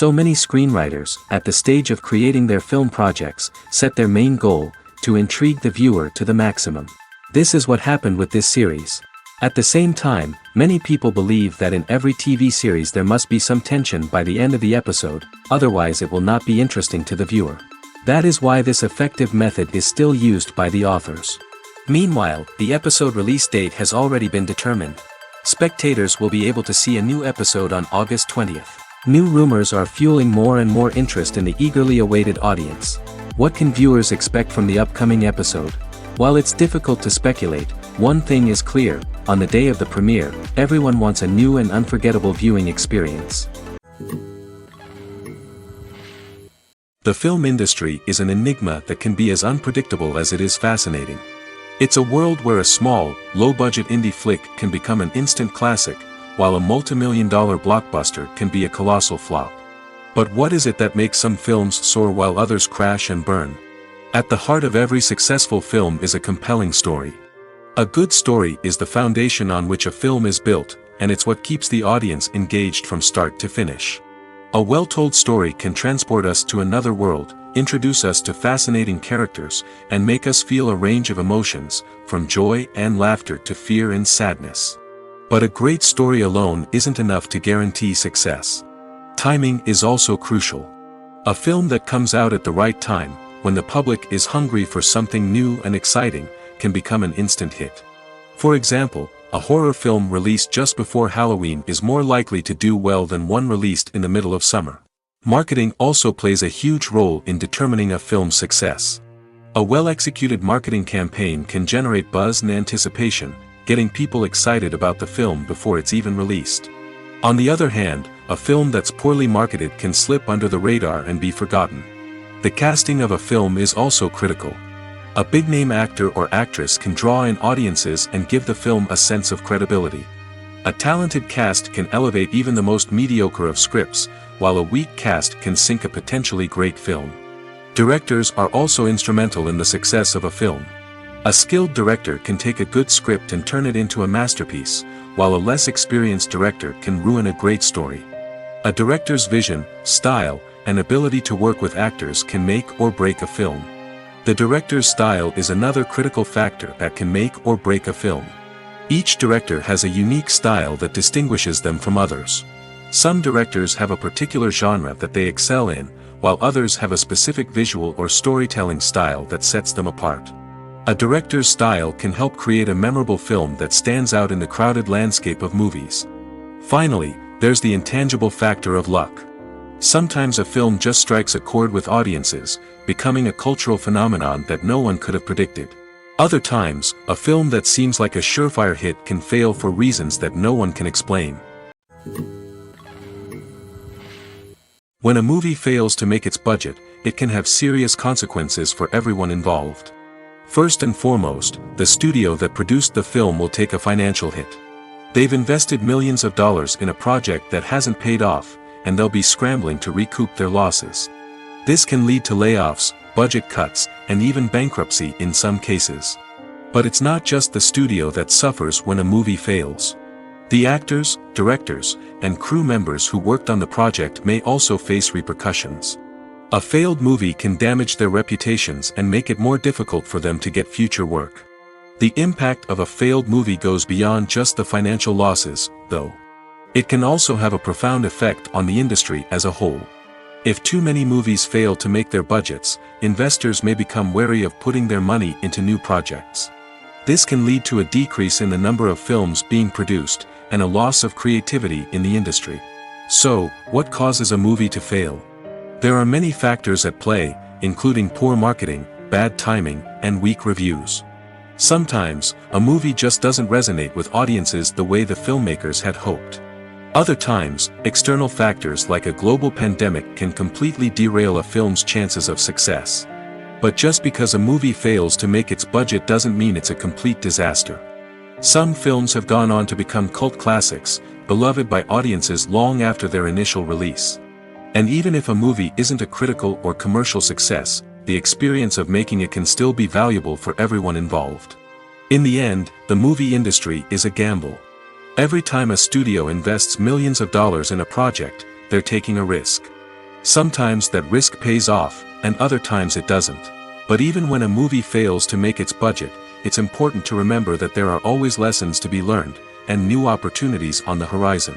So many screenwriters, at the stage of creating their film projects, set their main goal, to intrigue the viewer to the maximum. This is what happened with this series. At the same time, many people believe that in every TV series there must be some tension by the end of the episode, otherwise it will not be interesting to the viewer. That is why this effective method is still used by the authors. Meanwhile, the episode release date has already been determined. Spectators will be able to see a new episode on August 20th. New rumors are fueling more and more interest in the eagerly awaited audience. What can viewers expect from the upcoming episode? While it's difficult to speculate, one thing is clear: on the day of the premiere, everyone wants a new and unforgettable viewing experience. The film industry is an enigma that can be as unpredictable as it is fascinating. It's a world where a small, low-budget indie flick can become an instant classic, while a multi-million-dollar blockbuster can be a colossal flop. But what is it that makes some films soar while others crash and burn? At the heart of every successful film is a compelling story. A good story is the foundation on which a film is built, and it's what keeps the audience engaged from start to finish. A well-told story can transport us to another world, introduce us to fascinating characters, and make us feel a range of emotions, from joy and laughter to fear and sadness. But a great story alone isn't enough to guarantee success. Timing is also crucial. A film that comes out at the right time, when the public is hungry for something new and exciting, can become an instant hit. For example, a horror film released just before Halloween is more likely to do well than one released in the middle of summer. Marketing also plays a huge role in determining a film's success. A well-executed marketing campaign can generate buzz and anticipation, getting people excited about the film before it's even released. On the other hand, a film that's poorly marketed can slip under the radar and be forgotten. The casting of a film is also critical. A big-name actor or actress can draw in audiences and give the film a sense of credibility. A talented cast can elevate even the most mediocre of scripts, while a weak cast can sink a potentially great film. Directors are also instrumental in the success of a film. A skilled director can take a good script and turn it into a masterpiece, while a less experienced director can ruin a great story. A director's vision, style, and ability to work with actors can make or break a film. The director's style is another critical factor that can make or break a film. Each director has a unique style that distinguishes them from others. Some directors have a particular genre that they excel in, while others have a specific visual or storytelling style that sets them apart. A director's style can help create a memorable film that stands out in the crowded landscape of movies. Finally, there's the intangible factor of luck. Sometimes a film just strikes a chord with audiences, becoming a cultural phenomenon that no one could have predicted. Other times, a film that seems like a surefire hit can fail for reasons that no one can explain. When a movie fails to make its budget, it can have serious consequences for everyone involved. First and foremost, the studio that produced the film will take a financial hit. They've invested millions of dollars in a project that hasn't paid off, and they'll be scrambling to recoup their losses. This can lead to layoffs, budget cuts, and even bankruptcy in some cases. But it's not just the studio that suffers when a movie fails. The actors, directors, and crew members who worked on the project may also face repercussions. A failed movie can damage their reputations and make it more difficult for them to get future work. The impact of a failed movie goes beyond just the financial losses, though. It can also have a profound effect on the industry as a whole. If too many movies fail to make their budgets, investors may become wary of putting their money into new projects. This can lead to a decrease in the number of films being produced, and a loss of creativity in the industry. So, what causes a movie to fail? There are many factors at play, including poor marketing, bad timing, and weak reviews. Sometimes, a movie just doesn't resonate with audiences the way the filmmakers had hoped. Other times, external factors like a global pandemic can completely derail a film's chances of success. But just because a movie fails to make its budget doesn't mean it's a complete disaster. Some films have gone on to become cult classics, beloved by audiences long after their initial release. And even if a movie isn't a critical or commercial success, the experience of making it can still be valuable for everyone involved. In the end, the movie industry is a gamble. Every time a studio invests millions of dollars in a project, they're taking a risk. Sometimes that risk pays off, and other times it doesn't. But even when a movie fails to make its budget, it's important to remember that there are always lessons to be learned, and new opportunities on the horizon.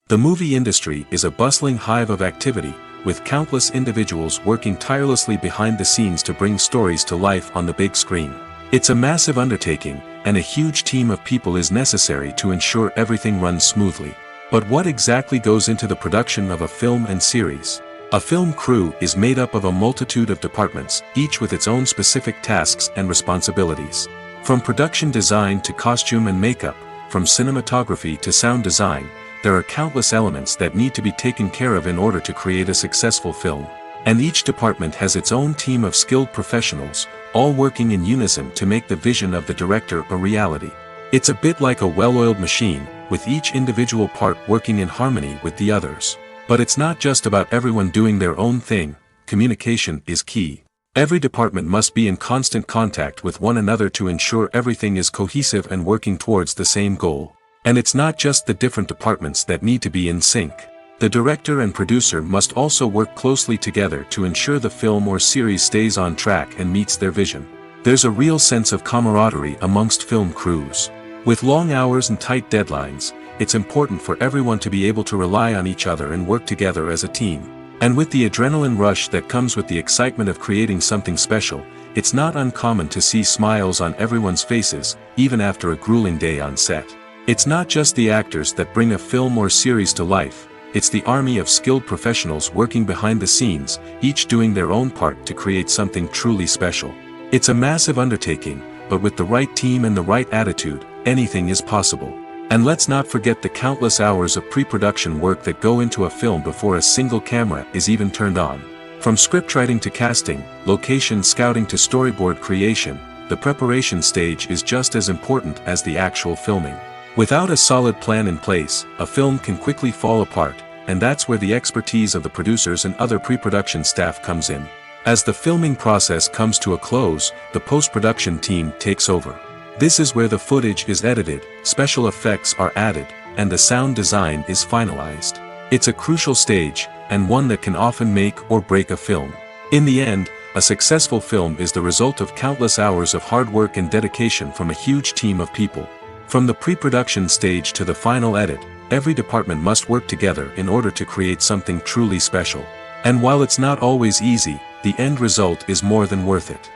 The movie industry is a bustling hive of activity, with countless individuals working tirelessly behind the scenes to bring stories to life on the big screen. It's a massive undertaking, and a huge team of people is necessary to ensure everything runs smoothly. But what exactly goes into the production of a film and series? A film crew is made up of a multitude of departments, each with its own specific tasks and responsibilities. From production design to costume and makeup, from cinematography to sound design, there are countless elements that need to be taken care of in order to create a successful film. And each department has its own team of skilled professionals, all working in unison to make the vision of the director a reality. It's a bit like a well-oiled machine, with each individual part working in harmony with the others. But it's not just about everyone doing their own thing. Communication is key. Every department must be in constant contact with one another to ensure everything is cohesive and working towards the same goal. And it's not just the different departments that need to be in sync. The director and producer must also work closely together to ensure the film or series stays on track and meets their vision. There's a real sense of camaraderie amongst film crews. With long hours and tight deadlines, it's important for everyone to be able to rely on each other and work together as a team. And with the adrenaline rush that comes with the excitement of creating something special, it's not uncommon to see smiles on everyone's faces, even after a grueling day on set. It's not just the actors that bring a film or series to life, it's the army of skilled professionals working behind the scenes, each doing their own part to create something truly special. It's a massive undertaking, but with the right team and the right attitude, anything is possible. And let's not forget the countless hours of pre-production work that go into a film before a single camera is even turned on. From scriptwriting to casting, location scouting to storyboard creation, the preparation stage is just as important as the actual filming. Without a solid plan in place, a film can quickly fall apart, and that's where the expertise of the producers and other pre-production staff comes in. As the filming process comes to a close, the post-production team takes over. This is where the footage is edited, special effects are added, and the sound design is finalized. It's a crucial stage, and one that can often make or break a film. In the end, a successful film is the result of countless hours of hard work and dedication from a huge team of people. From the pre-production stage to the final edit, every department must work together in order to create something truly special. And while it's not always easy, the end result is more than worth it.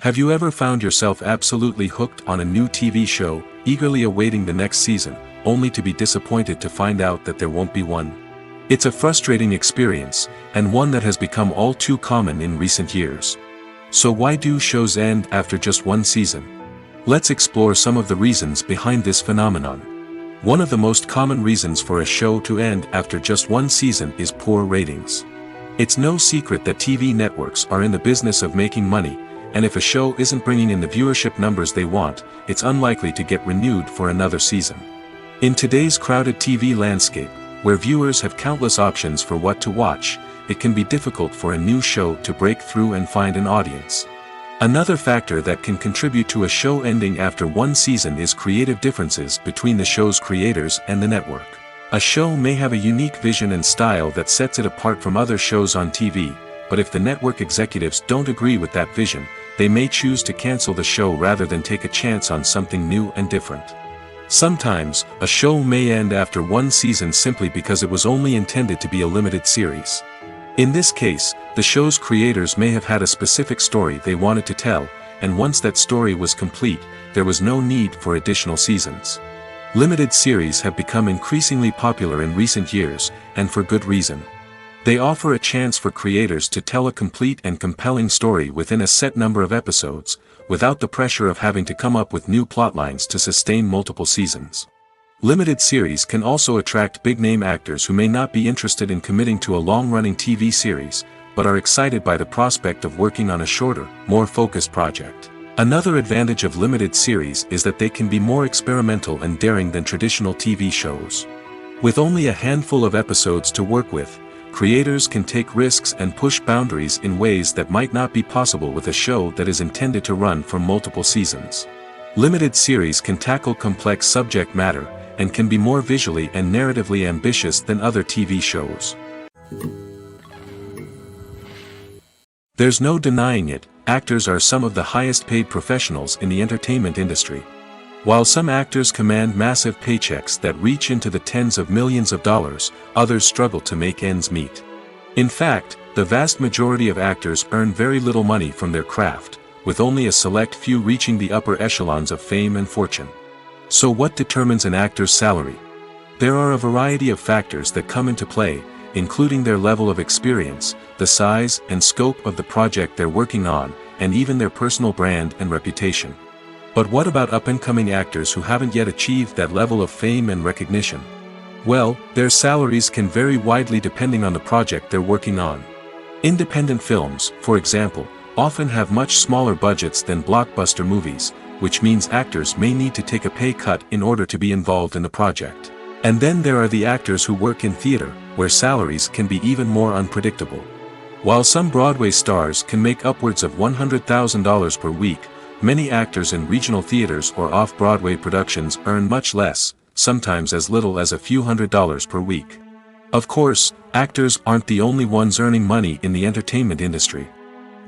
Have you ever found yourself absolutely hooked on a new TV show, eagerly awaiting the next season, only to be disappointed to find out that there won't be one? It's a frustrating experience, and one that has become all too common in recent years. So why do shows end after just one season? Let's explore some of the reasons behind this phenomenon. One of the most common reasons for a show to end after just one season is poor ratings. It's no secret that TV networks are in the business of making money, and if a show isn't bringing in the viewership numbers they want, it's unlikely to get renewed for another season. In today's crowded TV landscape, where viewers have countless options for what to watch, it can be difficult for a new show to break through and find an audience. Another factor that can contribute to a show ending after one season is creative differences between the show's creators and the network. A show may have a unique vision and style that sets it apart from other shows on TV, but if the network executives don't agree with that vision, they may choose to cancel the show rather than take a chance on something new and different. Sometimes, a show may end after one season simply because it was only intended to be a limited series. In this case, the show's creators may have had a specific story they wanted to tell, and once that story was complete, there was no need for additional seasons. Limited series have become increasingly popular in recent years, and for good reason. They offer a chance for creators to tell a complete and compelling story within a set number of episodes, without the pressure of having to come up with new plotlines to sustain multiple seasons. Limited series can also attract big-name actors who may not be interested in committing to a long-running TV series, but are excited by the prospect of working on a shorter, more focused project. Another advantage of limited series is that they can be more experimental and daring than traditional TV shows. With only a handful of episodes to work with, creators can take risks and push boundaries in ways that might not be possible with a show that is intended to run for multiple seasons. Limited series can tackle complex subject matter, and can be more visually and narratively ambitious than other TV shows. There's no denying it, actors are some of the highest paid professionals in the entertainment industry. While some actors command massive paychecks that reach into the tens of millions of dollars, others struggle to make ends meet. In fact, the vast majority of actors earn very little money from their craft, with only a select few reaching the upper echelons of fame and fortune. So what determines an actor's salary? There are a variety of factors that come into play, including their level of experience, the size and scope of the project they're working on, and even their personal brand and reputation. But what about up-and-coming actors who haven't yet achieved that level of fame and recognition? Well, their salaries can vary widely depending on the project they're working on. Independent films, for example, often have much smaller budgets than blockbuster movies, which means actors may need to take a pay cut in order to be involved in the project. And then there are the actors who work in theater, where salaries can be even more unpredictable. While some Broadway stars can make upwards of $100,000 per week, many actors in regional theaters or off-Broadway productions earn much less, sometimes as little as a few $100s per week. Of course, actors aren't the only ones earning money in the entertainment industry.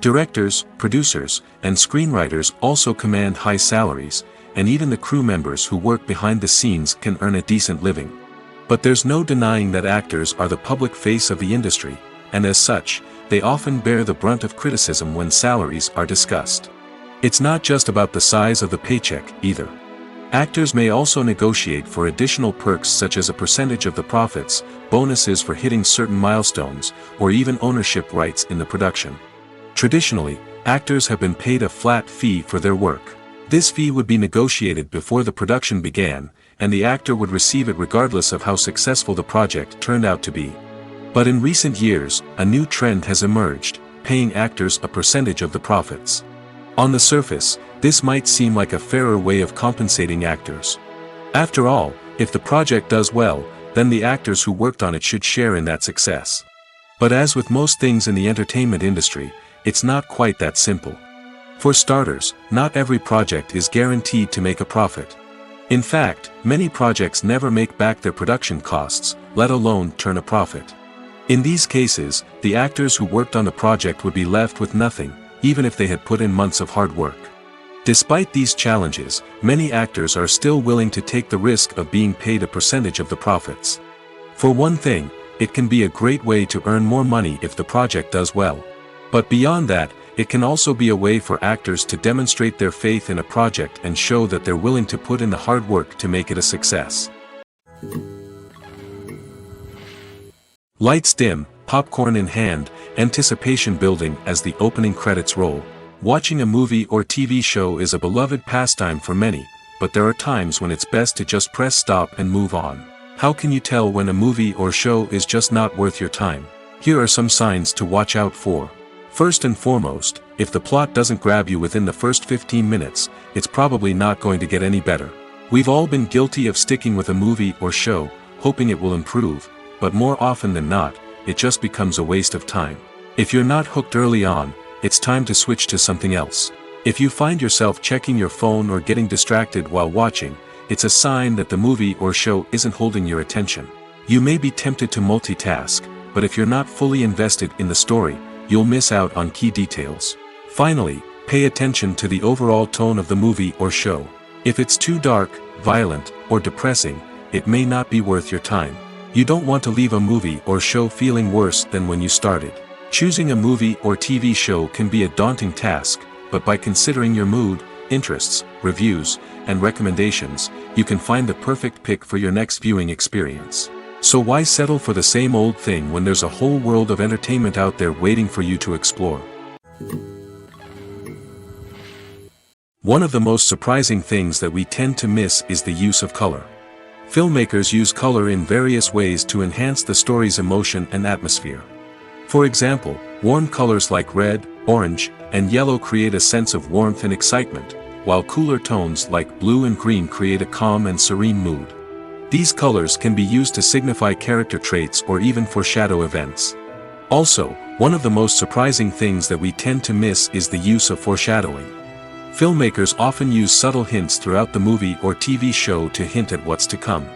Directors, producers, and screenwriters also command high salaries, and even the crew members who work behind the scenes can earn a decent living. But there's no denying that actors are the public face of the industry, and as such, they often bear the brunt of criticism when salaries are discussed. It's not just about the size of the paycheck, either. Actors may also negotiate for additional perks such as a percentage of the profits, bonuses for hitting certain milestones, or even ownership rights in the production. Traditionally, actors have been paid a flat fee for their work. This fee would be negotiated before the production began, and the actor would receive it regardless of how successful the project turned out to be. But in recent years, a new trend has emerged, paying actors a percentage of the profits. On the surface, this might seem like a fairer way of compensating actors. After all, if the project does well, then the actors who worked on it should share in that success. But as with most things in the entertainment industry, it's not quite that simple. For starters, not every project is guaranteed to make a profit. In fact, many projects never make back their production costs, let alone turn a profit. In these cases, the actors who worked on the project would be left with nothing, even if they had put in months of hard work. Despite these challenges, many actors are still willing to take the risk of being paid a percentage of the profits. For one thing, it can be a great way to earn more money if the project does well. But beyond that, it can also be a way for actors to demonstrate their faith in a project and show that they're willing to put in the hard work to make it a success. Lights dim, popcorn in hand, anticipation building as the opening credits roll. Watching a movie or TV show is a beloved pastime for many, but there are times when it's best to just press stop and move on. How can you tell when a movie or show is just not worth your time? Here are some signs to watch out for. First and foremost, if the plot doesn't grab you within the first 15 minutes, it's probably not going to get any better. We've all been guilty of sticking with a movie or show, hoping it will improve, but more often than not, it just becomes a waste of time. If you're not hooked early on, it's time to switch to something else. If you find yourself checking your phone or getting distracted while watching, it's a sign that the movie or show isn't holding your attention. You may be tempted to multitask, but if you're not fully invested in the story, you'll miss out on key details. Finally, pay attention to the overall tone of the movie or show. If it's too dark, violent, or depressing, it may not be worth your time. You don't want to leave a movie or show feeling worse than when you started. Choosing a movie or TV show can be a daunting task, but by considering your mood, interests, reviews, and recommendations, you can find the perfect pick for your next viewing experience. So why settle for the same old thing when there's a whole world of entertainment out there waiting for you to explore? One of the most surprising things that we tend to miss is the use of color. Filmmakers use color in various ways to enhance the story's emotion and atmosphere. For example, warm colors like red, orange, and yellow create a sense of warmth and excitement, while cooler tones like blue and green create a calm and serene mood. These colors can be used to signify character traits or even foreshadow events. Also, one of the most surprising things that we tend to miss is the use of foreshadowing. Filmmakers often use subtle hints throughout the movie or TV show to hint at what's to come.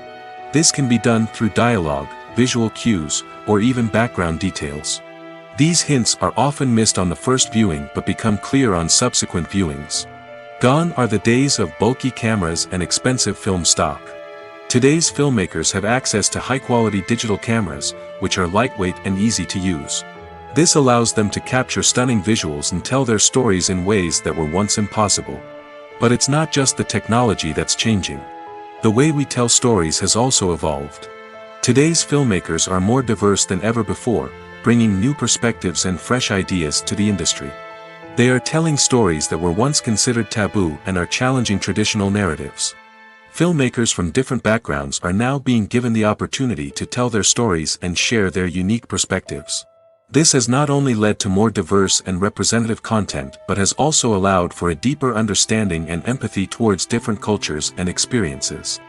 This can be done through dialogue, visual cues, or even background details. These hints are often missed on the first viewing but become clear on subsequent viewings. Gone are the days of bulky cameras and expensive film stock. Today's filmmakers have access to high-quality digital cameras, which are lightweight and easy to use. This allows them to capture stunning visuals and tell their stories in ways that were once impossible. But it's not just the technology that's changing. The way we tell stories has also evolved. Today's filmmakers are more diverse than ever before, bringing new perspectives and fresh ideas to the industry. They are telling stories that were once considered taboo and are challenging traditional narratives. Filmmakers from different backgrounds are now being given the opportunity to tell their stories and share their unique perspectives. This has not only led to more diverse and representative content but has also allowed for a deeper understanding and empathy towards different cultures and experiences.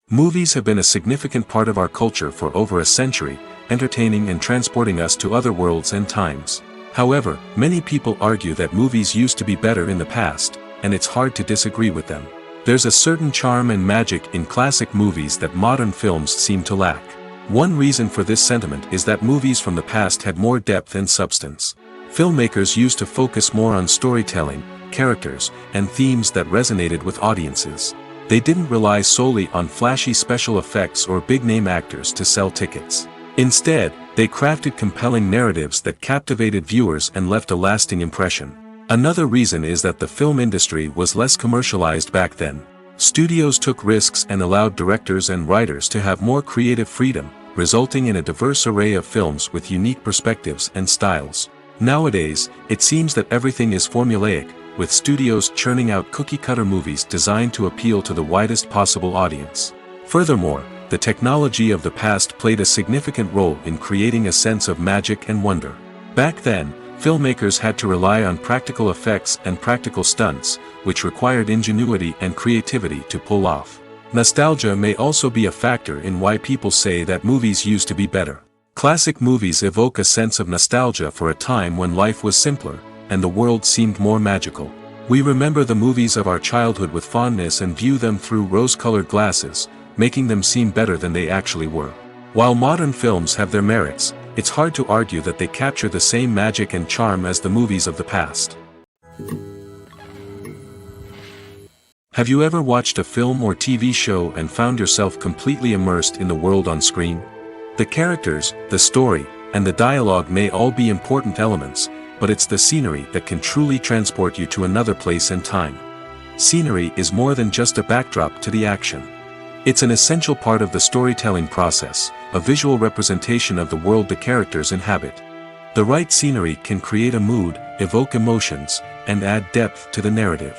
Movies have been a significant part of our culture for over a century, entertaining and transporting us to other worlds and times. However, many people argue that movies used to be better in the past, and it's hard to disagree with them. There's a certain charm and magic in classic movies that modern films seem to lack. One reason for this sentiment is that movies from the past had more depth and substance. Filmmakers used to focus more on storytelling, characters, and themes that resonated with audiences. They didn't rely solely on flashy special effects or big-name actors to sell tickets. Instead, they crafted compelling narratives that captivated viewers and left a lasting impression. Another reason is that the film industry was less commercialized back then. Studios took risks and allowed directors and writers to have more creative freedom, resulting in a diverse array of films with unique perspectives and styles. Nowadays, it seems that everything is formulaic, with studios churning out cookie-cutter movies designed to appeal to the widest possible audience. Furthermore, the technology of the past played a significant role in creating a sense of magic and wonder. Back then, filmmakers had to rely on practical effects and practical stunts, which required ingenuity and creativity to pull off. Nostalgia may also be a factor in why people say that movies used to be better. Classic movies evoke a sense of nostalgia for a time when life was simpler, and the world seemed more magical. We remember the movies of our childhood with fondness and view them through rose-colored glasses, making them seem better than they actually were. While modern films have their merits, it's hard to argue that they capture the same magic and charm as the movies of the past. Have you ever watched a film or TV show and found yourself completely immersed in the world on screen? The characters, the story, and the dialogue may all be important elements, but it's the scenery that can truly transport you to another place and time. Scenery is more than just a backdrop to the action. It's an essential part of the storytelling process, a visual representation of the world the characters inhabit. The right scenery can create a mood, evoke emotions, and add depth to the narrative.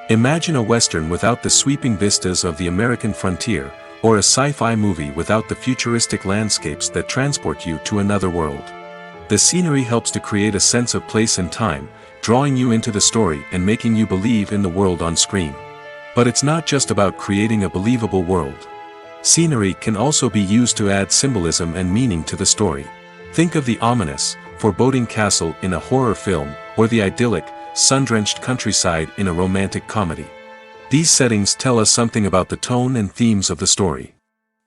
Imagine a Western without the sweeping vistas of the American frontier, or a sci-fi movie without the futuristic landscapes that transport you to another world. The scenery helps to create a sense of place and time, drawing you into the story and making you believe in the world on screen. But it's not just about creating a believable world. Scenery can also be used to add symbolism and meaning to the story. Think of the ominous, foreboding castle in a horror film, or the idyllic, sun-drenched countryside in a romantic comedy. These settings tell us something about the tone and themes of the story.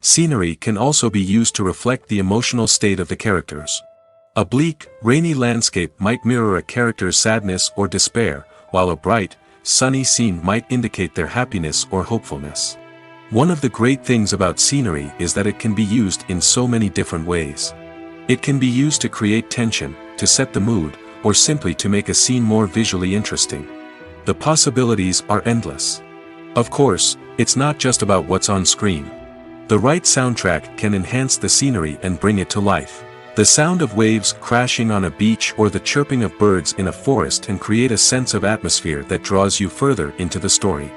Scenery can also be used to reflect the emotional state of the characters. A bleak, rainy landscape might mirror a character's sadness or despair, while a bright, sunny scene might indicate their happiness or hopefulness. One of the great things about scenery is that it can be used in so many different ways. It can be used to create tension, to set the mood, or simply to make a scene more visually interesting. The possibilities are endless. Of course, it's not just about what's on screen. The right soundtrack can enhance the scenery and bring it to life. The sound of waves crashing on a beach or the chirping of birds in a forest can create a sense of atmosphere that draws you further into the story.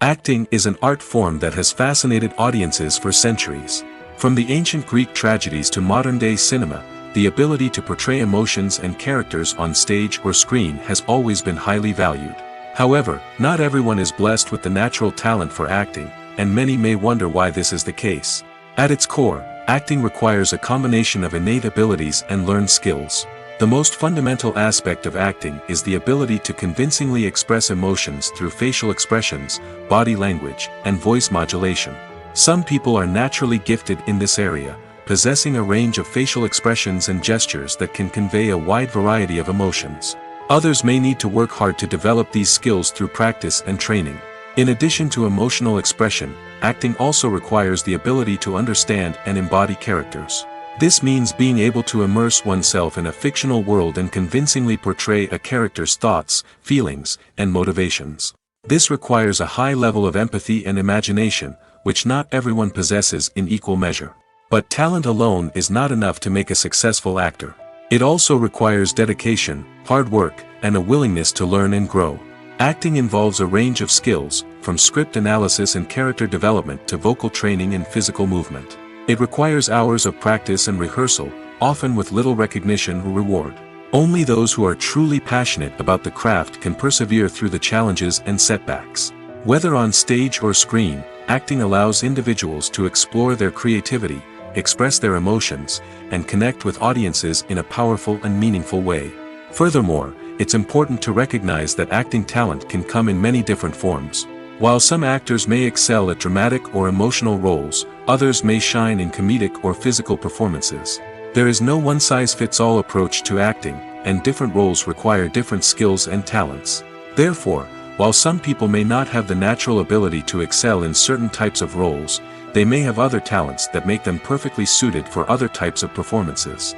Acting is an art form that has fascinated audiences for centuries. From the ancient Greek tragedies to modern-day cinema, the ability to portray emotions and characters on stage or screen has always been highly valued. However, not everyone is blessed with the natural talent for acting, and many may wonder why this is the case. At its core, Acting requires a combination of innate abilities and learned skills. The most fundamental aspect of acting is the ability to convincingly express emotions through facial expressions, body language, and voice modulation. Some people are naturally gifted in this area, possessing a range of facial expressions and gestures that can convey a wide variety of emotions. Others may need to work hard to develop these skills through practice and training. In addition to emotional expression, acting also requires the ability to understand and embody characters. This means being able to immerse oneself in a fictional world and convincingly portray a character's thoughts, feelings, and motivations. This requires a high level of empathy and imagination, which not everyone possesses in equal measure. But talent alone is not enough to make a successful actor. It also requires dedication, hard work, and a willingness to learn and grow. Acting involves a range of skills, from script analysis and character development to vocal training and physical movement. It requires hours of practice and rehearsal, often with little recognition or reward. Only those who are truly passionate about the craft can persevere through the challenges and setbacks. Whether on stage or screen, acting allows individuals to explore their creativity, express their emotions, and connect with audiences in a powerful and meaningful way. Furthermore, it's important to recognize that acting talent can come in many different forms. While some actors may excel at dramatic or emotional roles, others may shine in comedic or physical performances. There is no one-size-fits-all approach to acting, and different roles require different skills and talents. Therefore, while some people may not have the natural ability to excel in certain types of roles, they may have other talents that make them perfectly suited for other types of performances.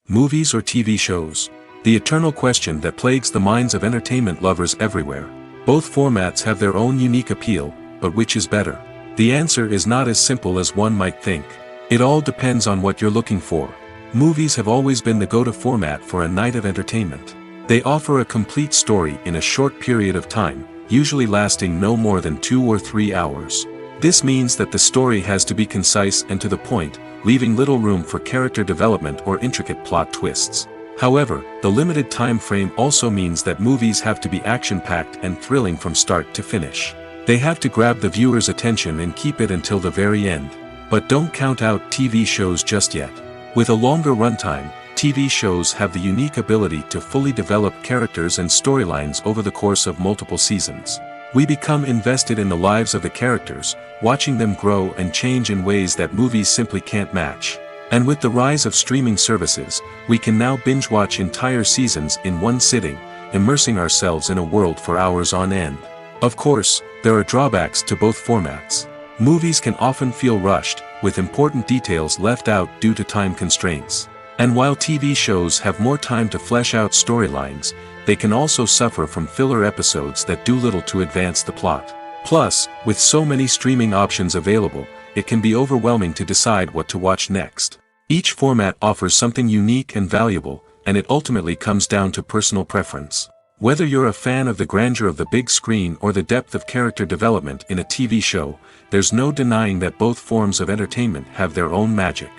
Movies or TV shows? The eternal question that plagues the minds of entertainment lovers everywhere. Both formats have their own unique appeal, but which is better? The answer is not as simple as one might think. It all depends on what you're looking for. Movies have always been the go-to format for a night of entertainment. They offer a complete story in a short period of time, usually lasting no more than 2 or 3 hours. This means that the story has to be concise and to the point, leaving little room for character development or intricate plot twists. However, the limited time frame also means that movies have to be action-packed and thrilling from start to finish. They have to grab the viewer's attention and keep it until the very end. But don't count out TV shows just yet. With a longer runtime, TV shows have the unique ability to fully develop characters and storylines over the course of multiple seasons. We become invested in the lives of the characters, watching them grow and change in ways that movies simply can't match. And with the rise of streaming services, we can now binge-watch entire seasons in one sitting, immersing ourselves in a world for hours on end. Of course, there are drawbacks to both formats. Movies can often feel rushed, with important details left out due to time constraints. And while TV shows have more time to flesh out storylines, they can also suffer from filler episodes that do little to advance the plot. Plus, with so many streaming options available, it can be overwhelming to decide what to watch next. Each format offers something unique and valuable, and it ultimately comes down to personal preference. Whether you're a fan of the grandeur of the big screen or the depth of character development in a TV show, there's no denying that both forms of entertainment have their own magic.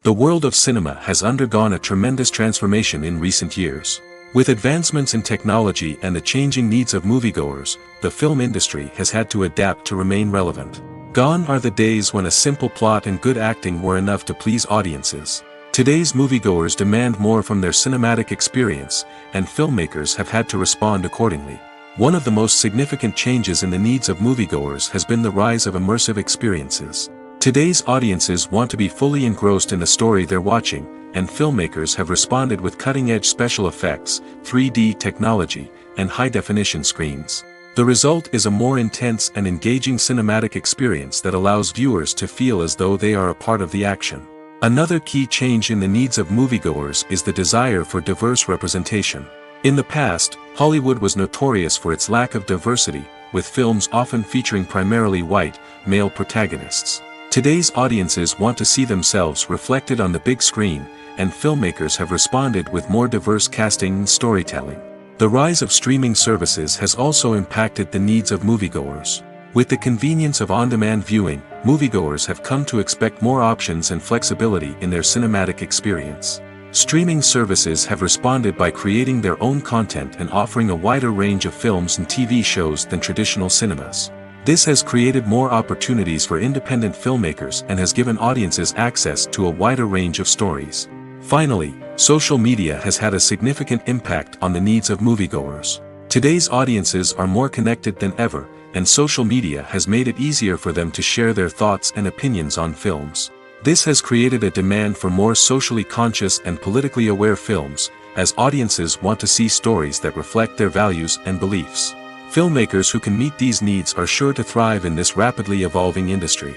The world of cinema has undergone a tremendous transformation in recent years. With advancements in technology and the changing needs of moviegoers, the film industry has had to adapt to remain relevant. Gone are the days when a simple plot and good acting were enough to please audiences. Today's moviegoers demand more from their cinematic experience, and filmmakers have had to respond accordingly. One of the most significant changes in the needs of moviegoers has been the rise of immersive experiences. Today's audiences want to be fully engrossed in the story they're watching, and filmmakers have responded with cutting-edge special effects, 3D technology, and high-definition screens. The result is a more intense and engaging cinematic experience that allows viewers to feel as though they are a part of the action. Another key change in the needs of moviegoers is the desire for diverse representation. In the past, Hollywood was notorious for its lack of diversity, with films often featuring primarily white, male protagonists. Today's audiences want to see themselves reflected on the big screen, and filmmakers have responded with more diverse casting and storytelling. The rise of streaming services has also impacted the needs of moviegoers. With the convenience of on-demand viewing, moviegoers have come to expect more options and flexibility in their cinematic experience. Streaming services have responded by creating their own content and offering a wider range of films and TV shows than traditional cinemas. This has created more opportunities for independent filmmakers and has given audiences access to a wider range of stories. Finally, social media has had a significant impact on the needs of moviegoers. Today's audiences are more connected than ever, and social media has made it easier for them to share their thoughts and opinions on films. This has created a demand for more socially conscious and politically aware films, as audiences want to see stories that reflect their values and beliefs. Filmmakers who can meet these needs are sure to thrive in this rapidly evolving industry.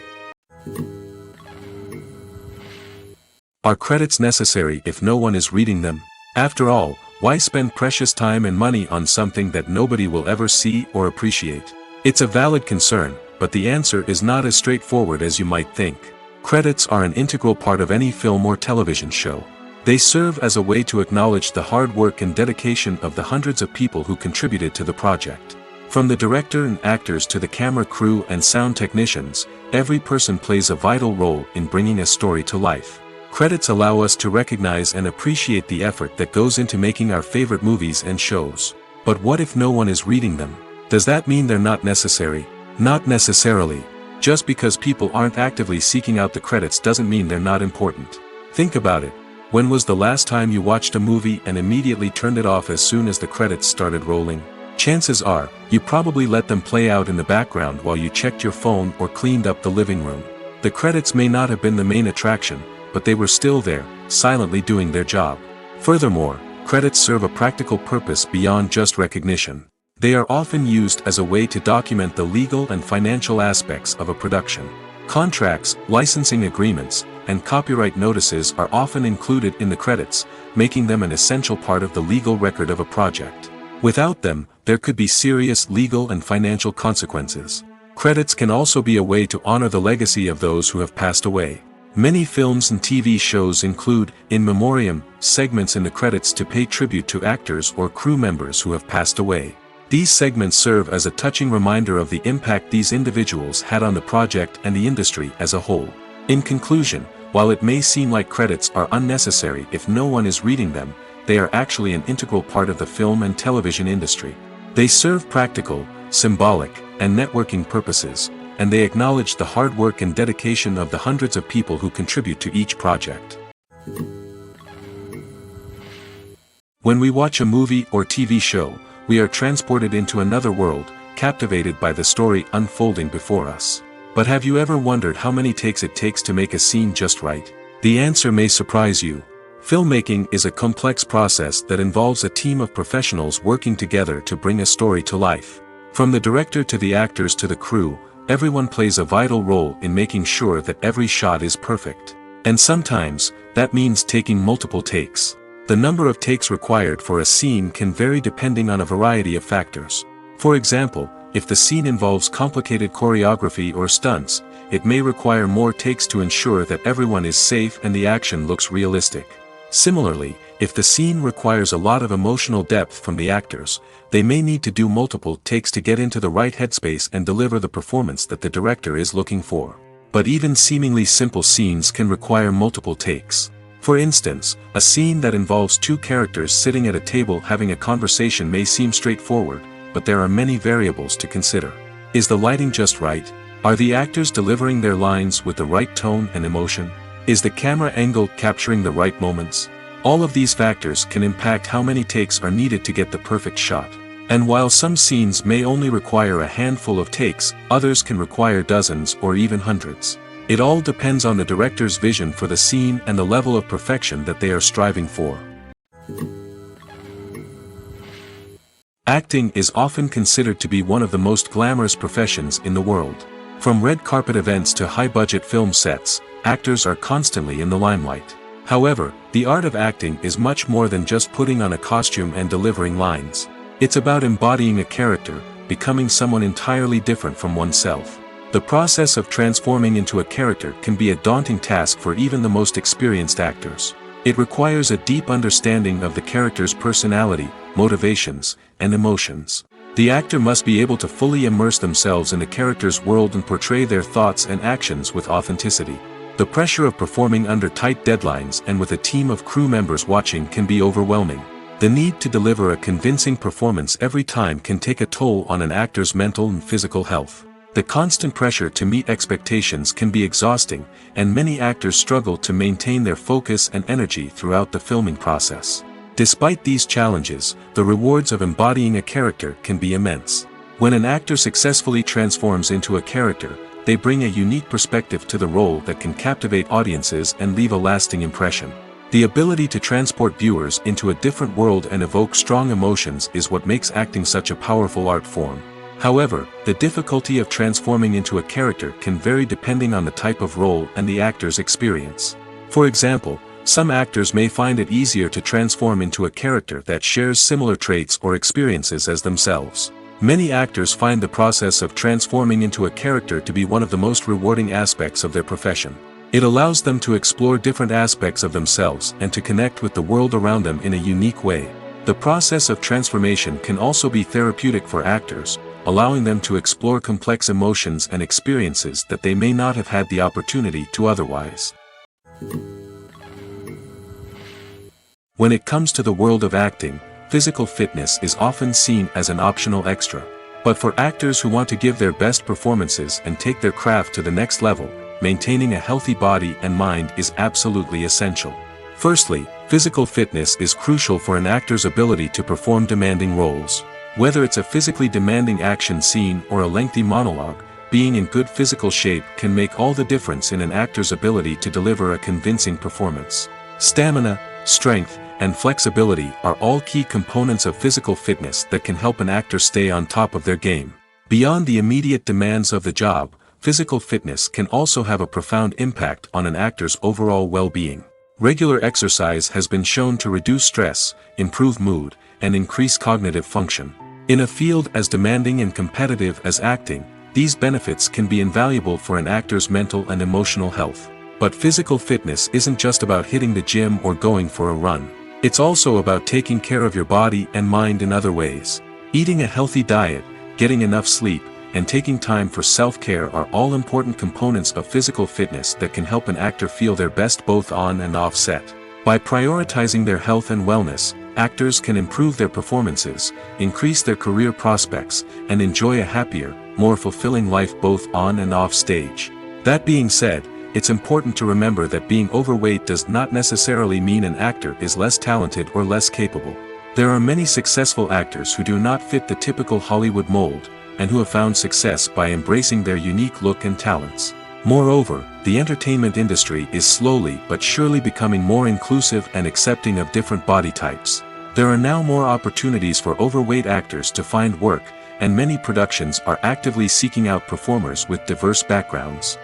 Are credits necessary if no one is reading them? After all, why spend precious time and money on something that nobody will ever see or appreciate? It's a valid concern, but the answer is not as straightforward as you might think. Credits are an integral part of any film or television show. They serve as a way to acknowledge the hard work and dedication of the hundreds of people who contributed to the project. From the director and actors to the camera crew and sound technicians, every person plays a vital role in bringing a story to life. Credits allow us to recognize and appreciate the effort that goes into making our favorite movies and shows. But what if no one is reading them? Does that mean they're not necessary? Not necessarily. Just because people aren't actively seeking out the credits doesn't mean they're not important. Think about it. When was the last time you watched a movie and immediately turned it off as soon as the credits started rolling? Chances are, you probably let them play out in the background while you checked your phone or cleaned up the living room. The credits may not have been the main attraction, but they were still there, silently doing their job. Furthermore, credits serve a practical purpose beyond just recognition. They are often used as a way to document the legal and financial aspects of a production. Contracts, licensing agreements, and copyright notices are often included in the credits, making them an essential part of the legal record of a project. Without them, there could be serious legal and financial consequences. Credits can also be a way to honor the legacy of those who have passed away. Many films and TV shows include, in memoriam, segments in the credits to pay tribute to actors or crew members who have passed away. These segments serve as a touching reminder of the impact these individuals had on the project and the industry as a whole. In conclusion, while it may seem like credits are unnecessary if no one is reading them, they are actually an integral part of the film and television industry. They serve practical, symbolic, and networking purposes, and they acknowledge the hard work and dedication of the hundreds of people who contribute to each project. When we watch a movie or TV show, we are transported into another world, captivated by the story unfolding before us. But have you ever wondered how many takes it takes to make a scene just right? The answer may surprise you. Filmmaking is a complex process that involves a team of professionals working together to bring a story to life. From the director to the actors to the crew, everyone plays a vital role in making sure that every shot is perfect. And sometimes, that means taking multiple takes. The number of takes required for a scene can vary depending on a variety of factors. For example, if the scene involves complicated choreography or stunts, it may require more takes to ensure that everyone is safe and the action looks realistic. Similarly, if the scene requires a lot of emotional depth from the actors, they may need to do multiple takes to get into the right headspace and deliver the performance that the director is looking for. But even seemingly simple scenes can require multiple takes. For instance, a scene that involves two characters sitting at a table having a conversation may seem straightforward, but there are many variables to consider. Is the lighting just right? Are the actors delivering their lines with the right tone and emotion? Is the camera angle capturing the right moments? All of these factors can impact how many takes are needed to get the perfect shot. And while some scenes may only require a handful of takes, others can require dozens or even hundreds. It all depends on the director's vision for the scene and the level of perfection that they are striving for. Acting is often considered to be one of the most glamorous professions in the world. From red carpet events to high-budget film sets, actors are constantly in the limelight. However, the art of acting is much more than just putting on a costume and delivering lines. It's about embodying a character, becoming someone entirely different from oneself. The process of transforming into a character can be a daunting task for even the most experienced actors. It requires a deep understanding of the character's personality, motivations, and emotions. The actor must be able to fully immerse themselves in the character's world and portray their thoughts and actions with authenticity. The pressure of performing under tight deadlines and with a team of crew members watching can be overwhelming. The need to deliver a convincing performance every time can take a toll on an actor's mental and physical health. The constant pressure to meet expectations can be exhausting, and many actors struggle to maintain their focus and energy throughout the filming process. Despite these challenges, the rewards of embodying a character can be immense. When an actor successfully transforms into a character, they bring a unique perspective to the role that can captivate audiences and leave a lasting impression. The ability to transport viewers into a different world and evoke strong emotions is what makes acting such a powerful art form. However, the difficulty of transforming into a character can vary depending on the type of role and the actor's experience. For example, some actors may find it easier to transform into a character that shares similar traits or experiences as themselves. Many actors find the process of transforming into a character to be one of the most rewarding aspects of their profession. It allows them to explore different aspects of themselves and to connect with the world around them in a unique way. The process of transformation can also be therapeutic for actors, allowing them to explore complex emotions and experiences that they may not have had the opportunity to otherwise. When it comes to the world of acting, physical fitness is often seen as an optional extra. But for actors who want to give their best performances and take their craft to the next level, maintaining a healthy body and mind is absolutely essential. Firstly, physical fitness is crucial for an actor's ability to perform demanding roles. Whether it's a physically demanding action scene or a lengthy monologue, being in good physical shape can make all the difference in an actor's ability to deliver a convincing performance. Stamina, strength, and flexibility are all key components of physical fitness that can help an actor stay on top of their game. Beyond the immediate demands of the job, physical fitness can also have a profound impact on an actor's overall well-being. Regular exercise has been shown to reduce stress, improve mood, and increase cognitive function. In a field as demanding and competitive as acting, these benefits can be invaluable for an actor's mental and emotional health. But physical fitness isn't just about hitting the gym or going for a run. It's also about taking care of your body and mind in other ways. Eating a healthy diet, getting enough sleep, and taking time for self-care are all important components of physical fitness that can help an actor feel their best both on and off set. By prioritizing their health and wellness, actors can improve their performances, increase their career prospects, and enjoy a happier, more fulfilling life both on and off stage. That being said, it's important to remember that being overweight does not necessarily mean an actor is less talented or less capable. There are many successful actors who do not fit the typical Hollywood mold, and who have found success by embracing their unique look and talents. Moreover, the entertainment industry is slowly but surely becoming more inclusive and accepting of different body types. There are now more opportunities for overweight actors to find work, and many productions are actively seeking out performers with diverse backgrounds.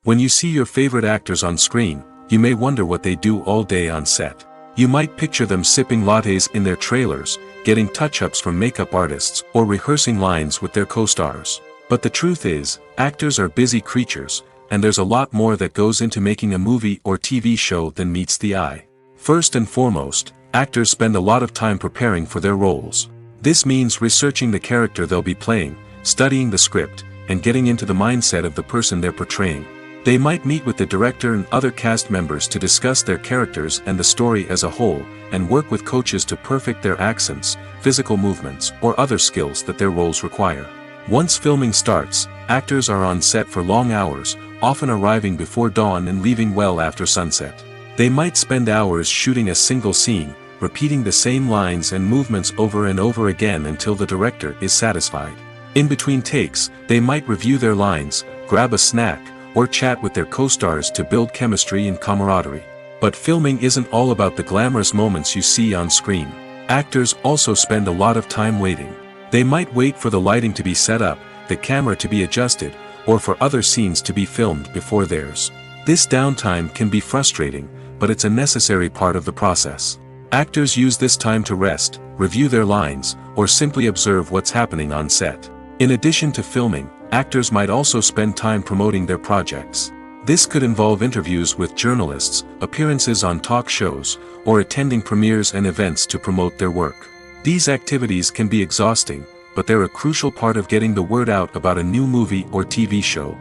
When you see your favorite actors on screen, you may wonder what they do all day on set. You might picture them sipping lattes in their trailers, getting touch-ups from makeup artists, or rehearsing lines with their co-stars. But the truth is, actors are busy creatures, and there's a lot more that goes into making a movie or TV show than meets the eye. First and foremost, actors spend a lot of time preparing for their roles. This means researching the character they'll be playing, studying the script, and getting into the mindset of the person they're portraying. They might meet with the director and other cast members to discuss their characters and the story as a whole, and work with coaches to perfect their accents, physical movements, or other skills that their roles require. Once filming starts, actors are on set for long hours, often arriving before dawn and leaving well after sunset. They might spend hours shooting a single scene, repeating the same lines and movements over and over again until the director is satisfied. In between takes, they might review their lines, grab a snack, or chat with their co-stars to build chemistry and camaraderie. But filming isn't all about the glamorous moments you see on screen. Actors also spend a lot of time waiting. They might wait for the lighting to be set up, the camera to be adjusted, or for other scenes to be filmed before theirs. This downtime can be frustrating, but it's a necessary part of the process. Actors use this time to rest, review their lines, or simply observe what's happening on set. In addition to filming, actors might also spend time promoting their projects. This could involve interviews with journalists, appearances on talk shows, or attending premieres and events to promote their work. These activities can be exhausting, but they're a crucial part of getting the word out about a new movie or TV show.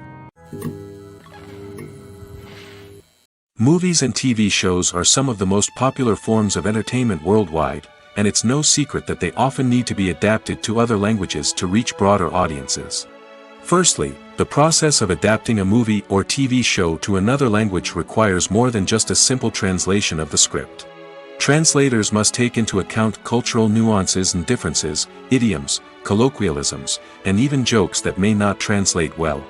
Movies and TV shows are some of the most popular forms of entertainment worldwide, and it's no secret that they often need to be adapted to other languages to reach broader audiences. Firstly, the process of adapting a movie or TV show to another language requires more than just a simple translation of the script. Translators must take into account cultural nuances and differences, idioms, colloquialisms, and even jokes that may not translate well.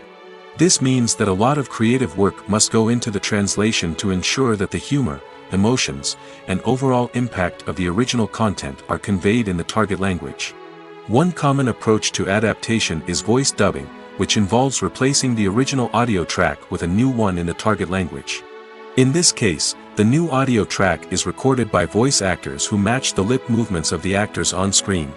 This means that a lot of creative work must go into the translation to ensure that the humor, emotions, and overall impact of the original content are conveyed in the target language. One common approach to adaptation is voice dubbing, which involves replacing the original audio track with a new one in the target language. In this case, the new audio track is recorded by voice actors who match the lip movements of the actors on screen.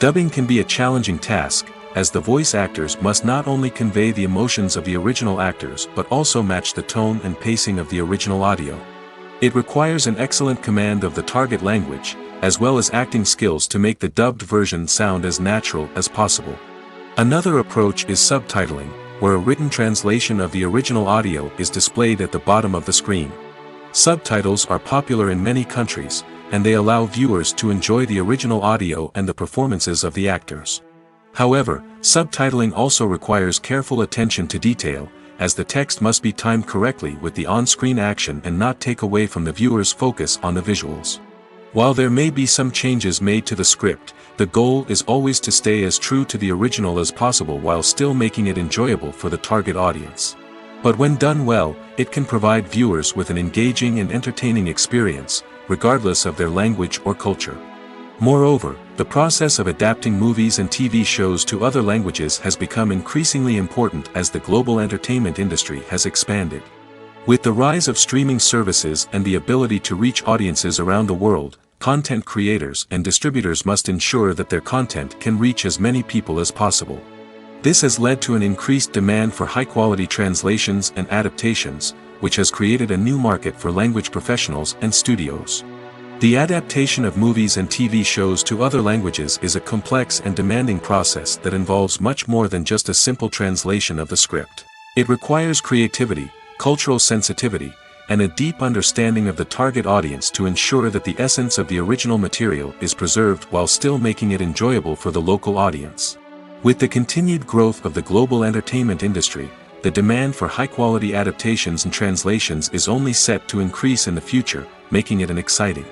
Dubbing can be a challenging task, as the voice actors must not only convey the emotions of the original actors but also match the tone and pacing of the original audio. It requires an excellent command of the target language, as well as acting skills to make the dubbed version sound as natural as possible. Another approach is subtitling, where a written translation of the original audio is displayed at the bottom of the screen. Subtitles are popular in many countries, and they allow viewers to enjoy the original audio and the performances of the actors. However, subtitling also requires careful attention to detail, as the text must be timed correctly with the on-screen action and not take away from the viewer's focus on the visuals. While there may be some changes made to the script, the goal is always to stay as true to the original as possible while still making it enjoyable for the target audience. But when done well, it can provide viewers with an engaging and entertaining experience, regardless of their language or culture. Moreover, the process of adapting movies and TV shows to other languages has become increasingly important as the global entertainment industry has expanded. With the rise of streaming services and the ability to reach audiences around the world, content creators and distributors must ensure that their content can reach as many people as possible. This has led to an increased demand for high-quality translations and adaptations, which has created a new market for language professionals and studios. The adaptation of movies and TV shows to other languages is a complex and demanding process that involves much more than just a simple translation of the script. It requires creativity, cultural sensitivity, and a deep understanding of the target audience to ensure that the essence of the original material is preserved while still making it enjoyable for the local audience. With the continued growth of the global entertainment industry, the demand for high-quality adaptations and translations is only set to increase in the future, making it an exciting.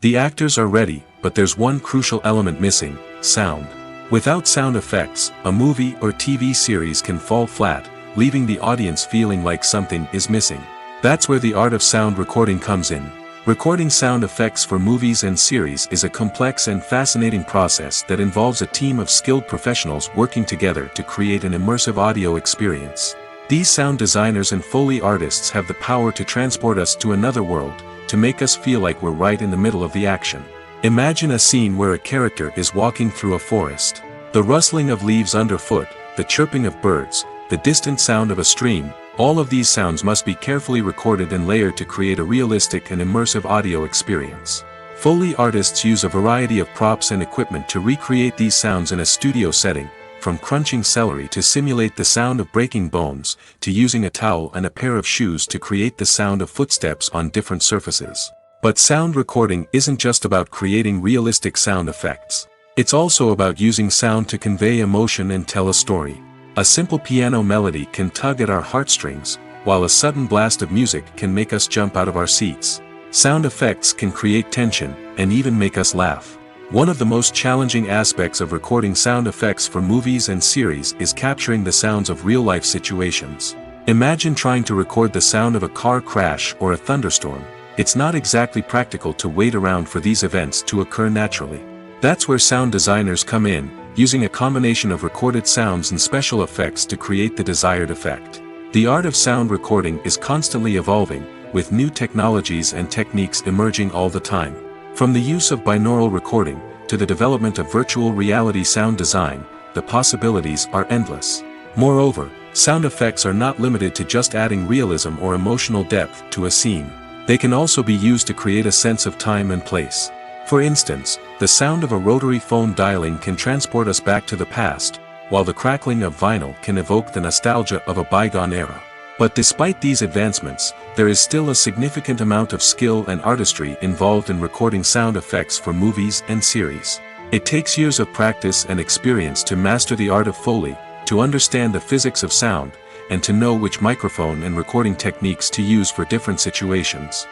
The actors are ready, but there's one crucial element missing: sound. Without sound effects, a movie or TV series can fall flat, leaving the audience feeling like something is missing. That's where the art of sound recording comes in. Recording sound effects for movies and series is a complex and fascinating process that involves a team of skilled professionals working together to create an immersive audio experience. These sound designers and Foley artists have the power to transport us to another world, to make us feel like we're right in the middle of the action. Imagine a scene where a character is walking through a forest. The rustling of leaves underfoot, the chirping of birds, the distant sound of a stream, all of these sounds must be carefully recorded and layered to create a realistic and immersive audio experience. Foley artists use a variety of props and equipment to recreate these sounds in a studio setting, from crunching celery to simulate the sound of breaking bones, to using a towel and a pair of shoes to create the sound of footsteps on different surfaces. But sound recording isn't just about creating realistic sound effects. It's also about using sound to convey emotion and tell a story. A simple piano melody can tug at our heartstrings, while a sudden blast of music can make us jump out of our seats. Sound effects can create tension, and even make us laugh. One of the most challenging aspects of recording sound effects for movies and series is capturing the sounds of real-life situations. Imagine trying to record the sound of a car crash or a thunderstorm. It's not exactly practical to wait around for these events to occur naturally. That's where sound designers come in, using a combination of recorded sounds and special effects to create the desired effect. The art of sound recording is constantly evolving, with new technologies and techniques emerging all the time. From the use of binaural recording, to the development of virtual reality sound design, the possibilities are endless. Moreover, sound effects are not limited to just adding realism or emotional depth to a scene. They can also be used to create a sense of time and place. For instance, the sound of a rotary phone dialing can transport us back to the past, while the crackling of vinyl can evoke the nostalgia of a bygone era. But despite these advancements, there is still a significant amount of skill and artistry involved in recording sound effects for movies and series. It takes years of practice and experience to master the art of Foley, to understand the physics of sound, and to know which microphone and recording techniques to use for different situations.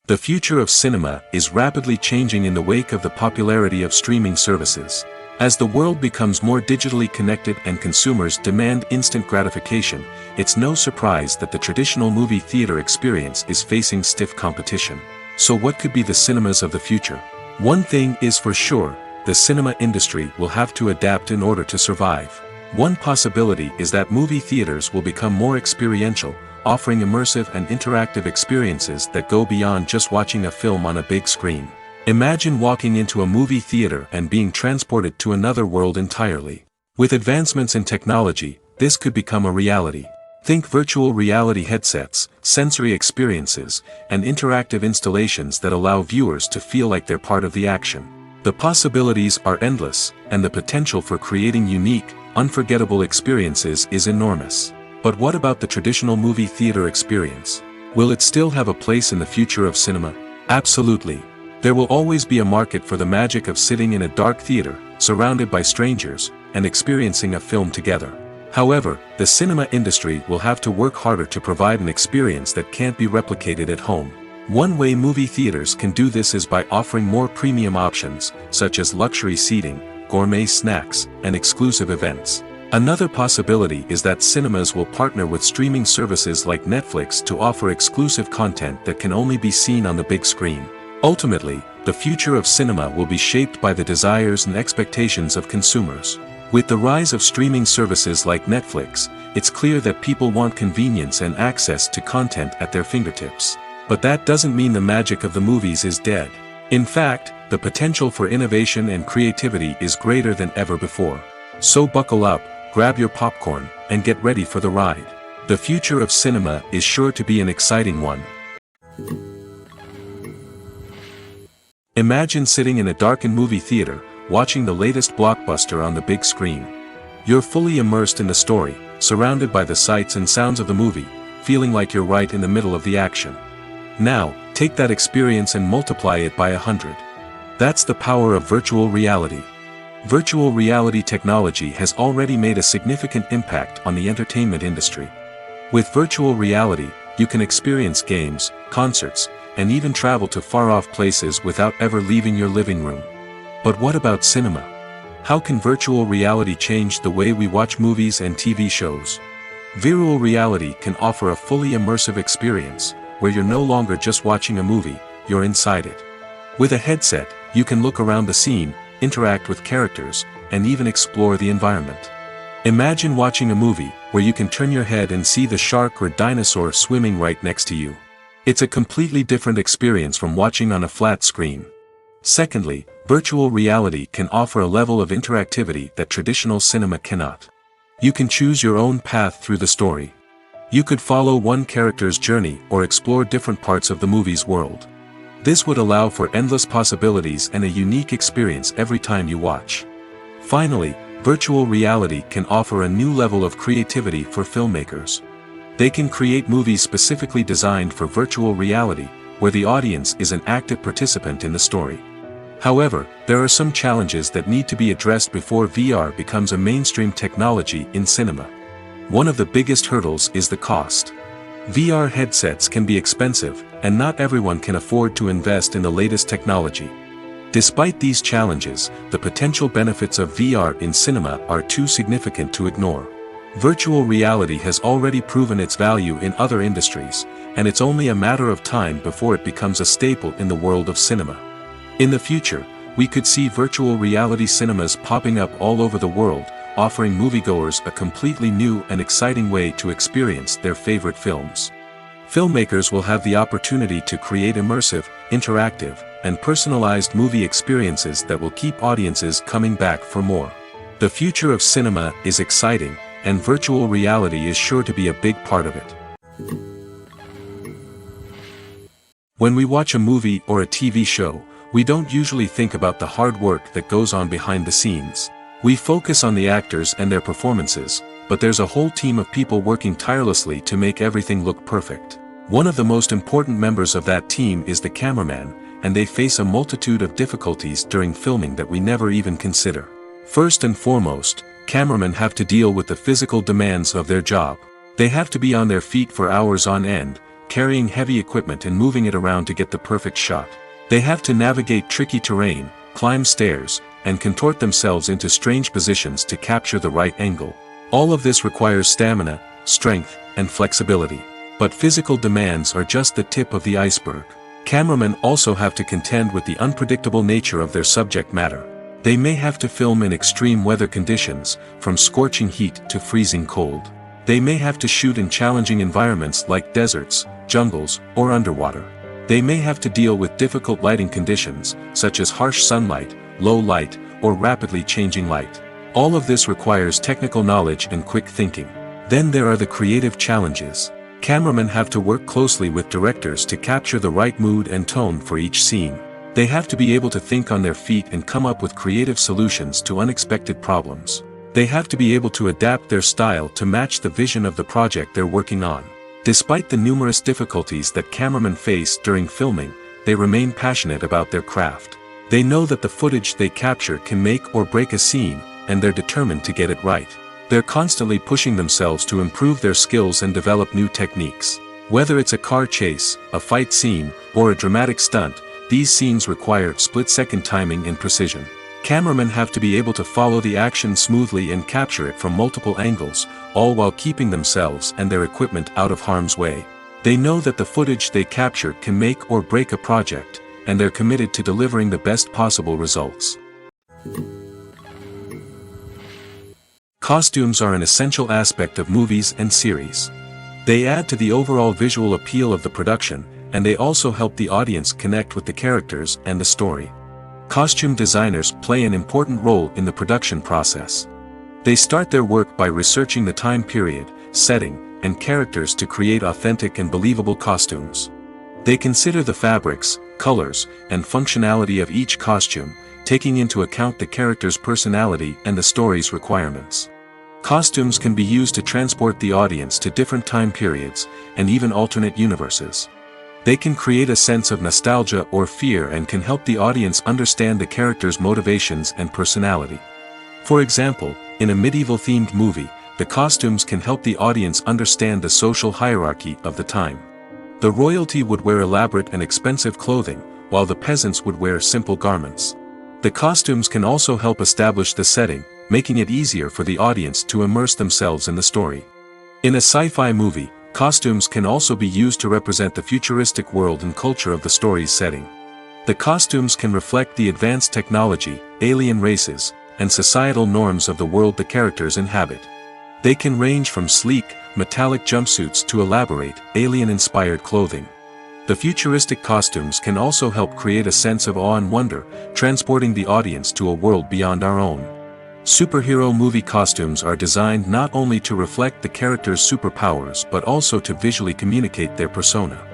The future of cinema is rapidly changing in the wake of the popularity of streaming services. As the world becomes more digitally connected and consumers demand instant gratification, it's no surprise that the traditional movie theater experience is facing stiff competition. So what could be the cinemas of the future? One thing is for sure, the cinema industry will have to adapt in order to survive. One possibility is that movie theaters will become more experiential, offering immersive and interactive experiences that go beyond just watching a film on a big screen. Imagine walking into a movie theater and being transported to another world entirely. With advancements in technology, this could become a reality. Think virtual reality headsets, sensory experiences, and interactive installations that allow viewers to feel like they're part of the action. The possibilities are endless, and the potential for creating unique, unforgettable experiences is enormous. But what about the traditional movie theater experience? Will it still have a place in the future of cinema? Absolutely. There will always be a market for the magic of sitting in a dark theater, surrounded by strangers, and experiencing a film together. However, the cinema industry will have to work harder to provide an experience that can't be replicated at home. One way movie theaters can do this is by offering more premium options, such as luxury seating, gourmet snacks, and exclusive events. Another possibility is that cinemas will partner with streaming services like Netflix to offer exclusive content that can only be seen on the big screen. Ultimately, the future of cinema will be shaped by the desires and expectations of consumers. With the rise of streaming services like Netflix, it's clear that people want convenience and access to content at their fingertips. But that doesn't mean the magic of the movies is dead. In fact, the potential for innovation and creativity is greater than ever before. So buckle up, grab your popcorn, and get ready for the ride. The future of cinema is sure to be an exciting one. Imagine sitting in a darkened movie theater, watching the latest blockbuster on the big screen. You're fully immersed in the story, surrounded by the sights and sounds of the movie, feeling like you're right in the middle of the action. Now, take that experience and multiply it by 100. That's the power of virtual reality. Virtual reality technology has already made a significant impact on the entertainment industry. With virtual reality, you can experience games, concerts, and even travel to far-off places without ever leaving your living room. But what about cinema? How can virtual reality change the way we watch movies and TV shows? Virtual reality can offer a fully immersive experience, where you're no longer just watching a movie, you're inside it. With a headset, you can look around the scene, interact with characters, and even explore the environment. Imagine watching a movie where you can turn your head and see the shark or dinosaur swimming right next to you. It's a completely different experience from watching on a flat screen. Secondly, virtual reality can offer a level of interactivity that traditional cinema cannot. You can choose your own path through the story. You could follow one character's journey or explore different parts of the movie's world. This would allow for endless possibilities and a unique experience every time you watch. Finally, virtual reality can offer a new level of creativity for filmmakers. They can create movies specifically designed for virtual reality, where the audience is an active participant in the story. However, there are some challenges that need to be addressed before VR becomes a mainstream technology in cinema. One of the biggest hurdles is the cost. VR headsets can be expensive, and not everyone can afford to invest in the latest technology. Despite these challenges, the potential benefits of VR in cinema are too significant to ignore. Virtual reality has already proven its value in other industries, and it's only a matter of time before it becomes a staple in the world of cinema. In the future, we could see virtual reality cinemas popping up all over the world, offering moviegoers a completely new and exciting way to experience their favorite films. Filmmakers will have the opportunity to create immersive, interactive, and personalized movie experiences that will keep audiences coming back for more. The future of cinema is exciting, and virtual reality is sure to be a big part of it. When we watch a movie or a TV show, we don't usually think about the hard work that goes on behind the scenes. We focus on the actors and their performances, but there's a whole team of people working tirelessly to make everything look perfect. One of the most important members of that team is the cameraman, and they face a multitude of difficulties during filming that we never even consider. First and foremost, cameramen have to deal with the physical demands of their job. They have to be on their feet for hours on end, carrying heavy equipment and moving it around to get the perfect shot. They have to navigate tricky terrain, climb stairs, and contort themselves into strange positions to capture the right angle. All of this requires stamina, strength, and flexibility. But physical demands are just the tip of the iceberg. Cameramen also have to contend with the unpredictable nature of their subject matter. They may have to film in extreme weather conditions, from scorching heat to freezing cold. They may have to shoot in challenging environments like deserts, jungles, or underwater. They may have to deal with difficult lighting conditions, such as harsh sunlight, low light, or rapidly changing light. All of this requires technical knowledge and quick thinking. Then there are the creative challenges. Cameramen have to work closely with directors to capture the right mood and tone for each scene. They have to be able to think on their feet and come up with creative solutions to unexpected problems. They have to be able to adapt their style to match the vision of the project they're working on. Despite the numerous difficulties that cameramen face during filming, they remain passionate about their craft. They know that the footage they capture can make or break a scene, and they're determined to get it right. They're constantly pushing themselves to improve their skills and develop new techniques. Whether it's a car chase, a fight scene, or a dramatic stunt, these scenes require split-second timing and precision. Cameramen have to be able to follow the action smoothly and capture it from multiple angles, all while keeping themselves and their equipment out of harm's way. They know that the footage they capture can make or break a project, and they're committed to delivering the best possible results. Costumes are an essential aspect of movies and series. They add to the overall visual appeal of the production, and they also help the audience connect with the characters and the story. Costume designers play an important role in the production process. They start their work by researching the time period, setting, and characters to create authentic and believable costumes. They consider the fabrics, colors, and functionality of each costume, taking into account the character's personality and the story's requirements. Costumes can be used to transport the audience to different time periods, and even alternate universes. They can create a sense of nostalgia or fear and can help the audience understand the character's motivations and personality. For example, in a medieval-themed movie, the costumes can help the audience understand the social hierarchy of the time. The royalty would wear elaborate and expensive clothing, while the peasants would wear simple garments. The costumes can also help establish the setting, making it easier for the audience to immerse themselves in the story. In a sci-fi movie, costumes can also be used to represent the futuristic world and culture of the story's setting. The costumes can reflect the advanced technology, alien races, and societal norms of the world the characters inhabit. They can range from sleek, metallic jumpsuits to elaborate, alien-inspired clothing. The futuristic costumes can also help create a sense of awe and wonder, transporting the audience to a world beyond our own. Superhero movie costumes are designed not only to reflect the character's superpowers but also to visually communicate their persona.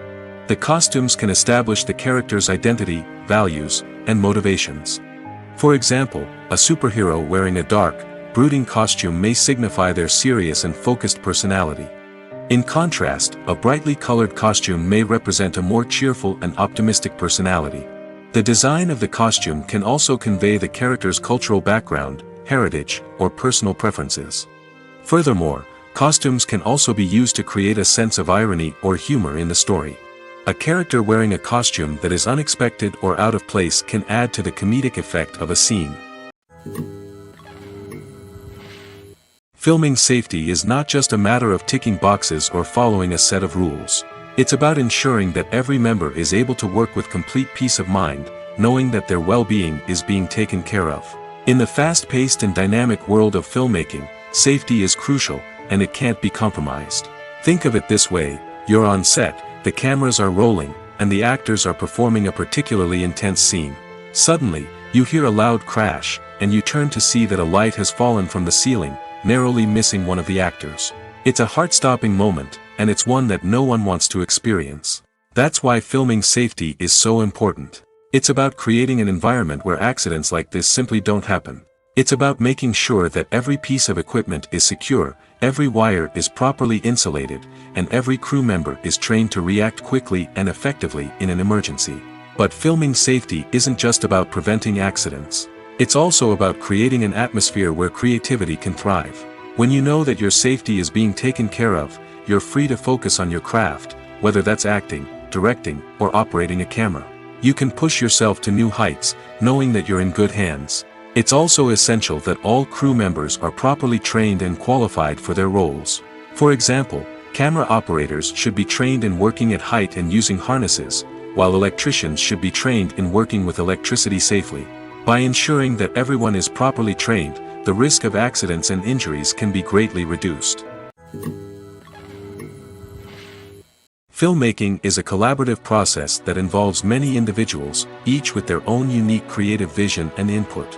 The costumes can establish the character's identity, values, and motivations. For example, a superhero wearing a dark, brooding costume may signify their serious and focused personality. In contrast, a brightly colored costume may represent a more cheerful and optimistic personality. The design of the costume can also convey the character's cultural background, heritage, or personal preferences. Furthermore, costumes can also be used to create a sense of irony or humor in the story. A character wearing a costume that is unexpected or out of place can add to the comedic effect of a scene. Filming safety is not just a matter of ticking boxes or following a set of rules. It's about ensuring that every member is able to work with complete peace of mind, knowing that their well-being is being taken care of. In the fast-paced and dynamic world of filmmaking, safety is crucial, and it can't be compromised. Think of it this way: you're on set, the cameras are rolling, and the actors are performing a particularly intense scene. Suddenly, you hear a loud crash, and you turn to see that a light has fallen from the ceiling, narrowly missing one of the actors. It's a heart-stopping moment, and it's one that no one wants to experience. That's why filming safety is so important. It's about creating an environment where accidents like this simply don't happen. It's about making sure that every piece of equipment is secure, every wire is properly insulated, and every crew member is trained to react quickly and effectively in an emergency. But filming safety isn't just about preventing accidents. It's also about creating an atmosphere where creativity can thrive. When you know that your safety is being taken care of, you're free to focus on your craft, whether that's acting, directing, or operating a camera. You can push yourself to new heights, knowing that you're in good hands. It's also essential that all crew members are properly trained and qualified for their roles. For example, camera operators should be trained in working at height and using harnesses, while electricians should be trained in working with electricity safely. By ensuring that everyone is properly trained, the risk of accidents and injuries can be greatly reduced. Filmmaking is a collaborative process that involves many individuals, each with their own unique creative vision and input.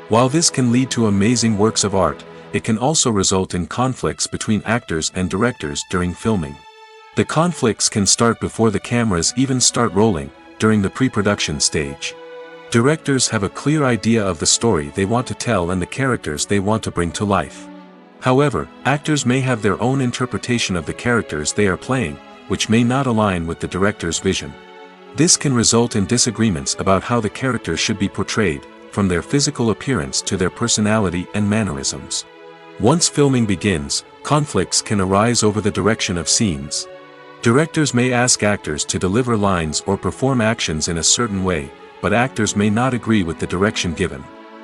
While this can lead to amazing works of art, it can also result in conflicts between actors and directors during filming. The conflicts can start before the cameras even start rolling, during the pre-production stage. Directors have a clear idea of the story they want to tell and the characters they want to bring to life. However, actors may have their own interpretation of the characters they are playing, which may not align with the director's vision. This can result in disagreements about how the characters should be portrayed, from their physical appearance to their personality and mannerisms. Once filming begins, conflicts can arise over the direction of scenes. Directors may ask actors to deliver lines or perform actions in a certain way, but actors may not agree with the direction given.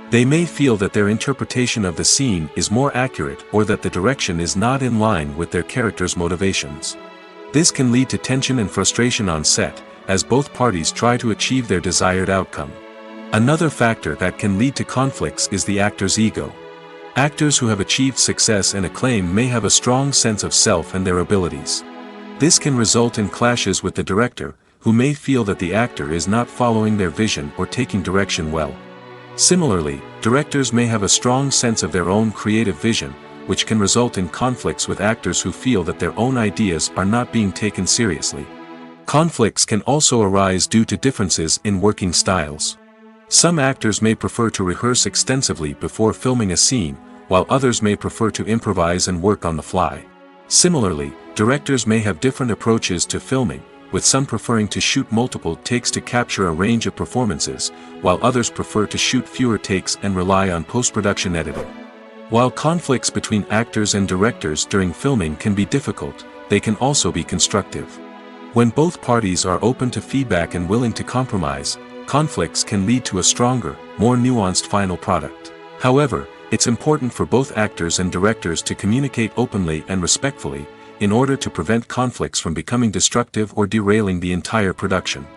They may feel that their interpretation of the scene is more accurate or that the direction is not in line with their character's motivations. This can lead to tension and frustration on set, as both parties try to achieve their desired outcome. Another factor that can lead to conflicts is the actor's ego. Actors who have achieved success and acclaim may have a strong sense of self and their abilities. This can result in clashes with the director, who may feel that the actor is not following their vision or taking direction well. Similarly, directors may have a strong sense of their own creative vision, which can result in conflicts with actors who feel that their own ideas are not being taken seriously. Conflicts can also arise due to differences in working styles. Some actors may prefer to rehearse extensively before filming a scene, while others may prefer to improvise and work on the fly. Similarly, directors may have different approaches to filming, with some preferring to shoot multiple takes to capture a range of performances, while others prefer to shoot fewer takes and rely on post-production editing. While conflicts between actors and directors during filming can be difficult, they can also be constructive. When both parties are open to feedback and willing to compromise, conflicts can lead to a stronger, more nuanced final product. However, it's important for both actors and directors to communicate openly and respectfully, in order to prevent conflicts from becoming destructive or derailing the entire production.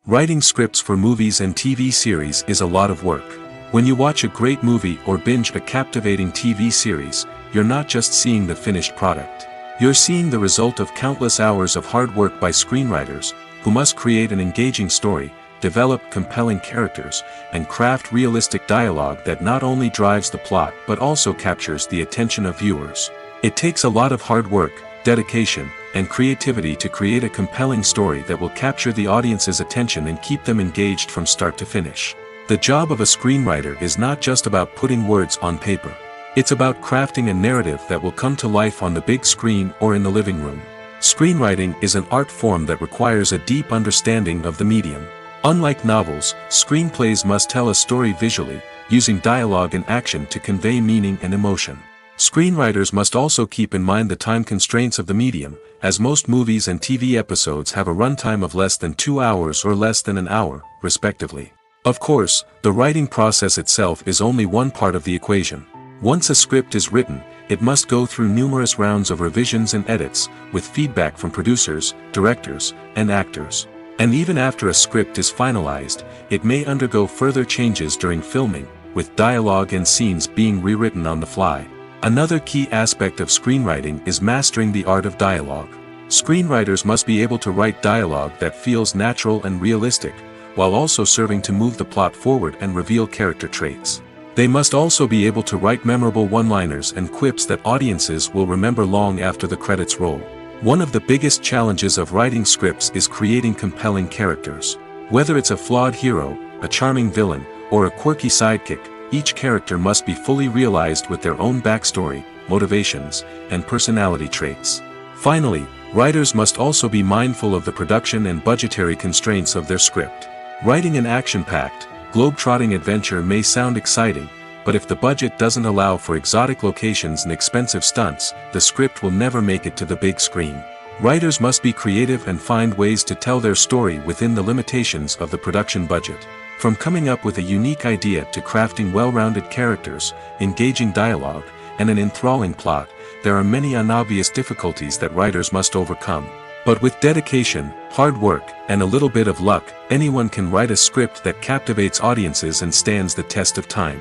Writing scripts for movies and TV series is a lot of work. When you watch a great movie or binge a captivating TV series, you're not just seeing the finished product. You're seeing the result of countless hours of hard work by screenwriters, who must create an engaging story, develop compelling characters, and craft realistic dialogue that not only drives the plot but also captures the attention of viewers. It takes a lot of hard work, dedication, and creativity to create a compelling story that will capture the audience's attention and keep them engaged from start to finish. The job of a screenwriter is not just about putting words on paper. It's about crafting a narrative that will come to life on the big screen or in the living room. Screenwriting is an art form that requires a deep understanding of the medium. Unlike novels, screenplays must tell a story visually, using dialogue and action to convey meaning and emotion. Screenwriters must also keep in mind the time constraints of the medium, as most movies and TV episodes have a runtime of less than 2 hours or less than an hour, respectively. Of course, the writing process itself is only one part of the equation. Once a script is written, it must go through numerous rounds of revisions and edits, with feedback from producers, directors, and actors. And even after a script is finalized, it may undergo further changes during filming, with dialogue and scenes being rewritten on the fly. Another key aspect of screenwriting is mastering the art of dialogue. Screenwriters must be able to write dialogue that feels natural and realistic, while also serving to move the plot forward and reveal character traits. They must also be able to write memorable one-liners and quips that audiences will remember long after the credits roll. One of the biggest challenges of writing scripts is creating compelling characters. Whether it's a flawed hero, a charming villain, or a quirky sidekick, each character must be fully realized with their own backstory, motivations, and personality traits. Finally, writers must also be mindful of the production and budgetary constraints of their script. Writing an action-packed, globe-trotting adventure may sound exciting, but if the budget doesn't allow for exotic locations and expensive stunts, the script will never make it to the big screen. Writers must be creative and find ways to tell their story within the limitations of the production budget. From coming up with a unique idea to crafting well-rounded characters, engaging dialogue, and an enthralling plot, there are many unobvious difficulties that writers must overcome. But with dedication, hard work, and a little bit of luck, anyone can write a script that captivates audiences and stands the test of time.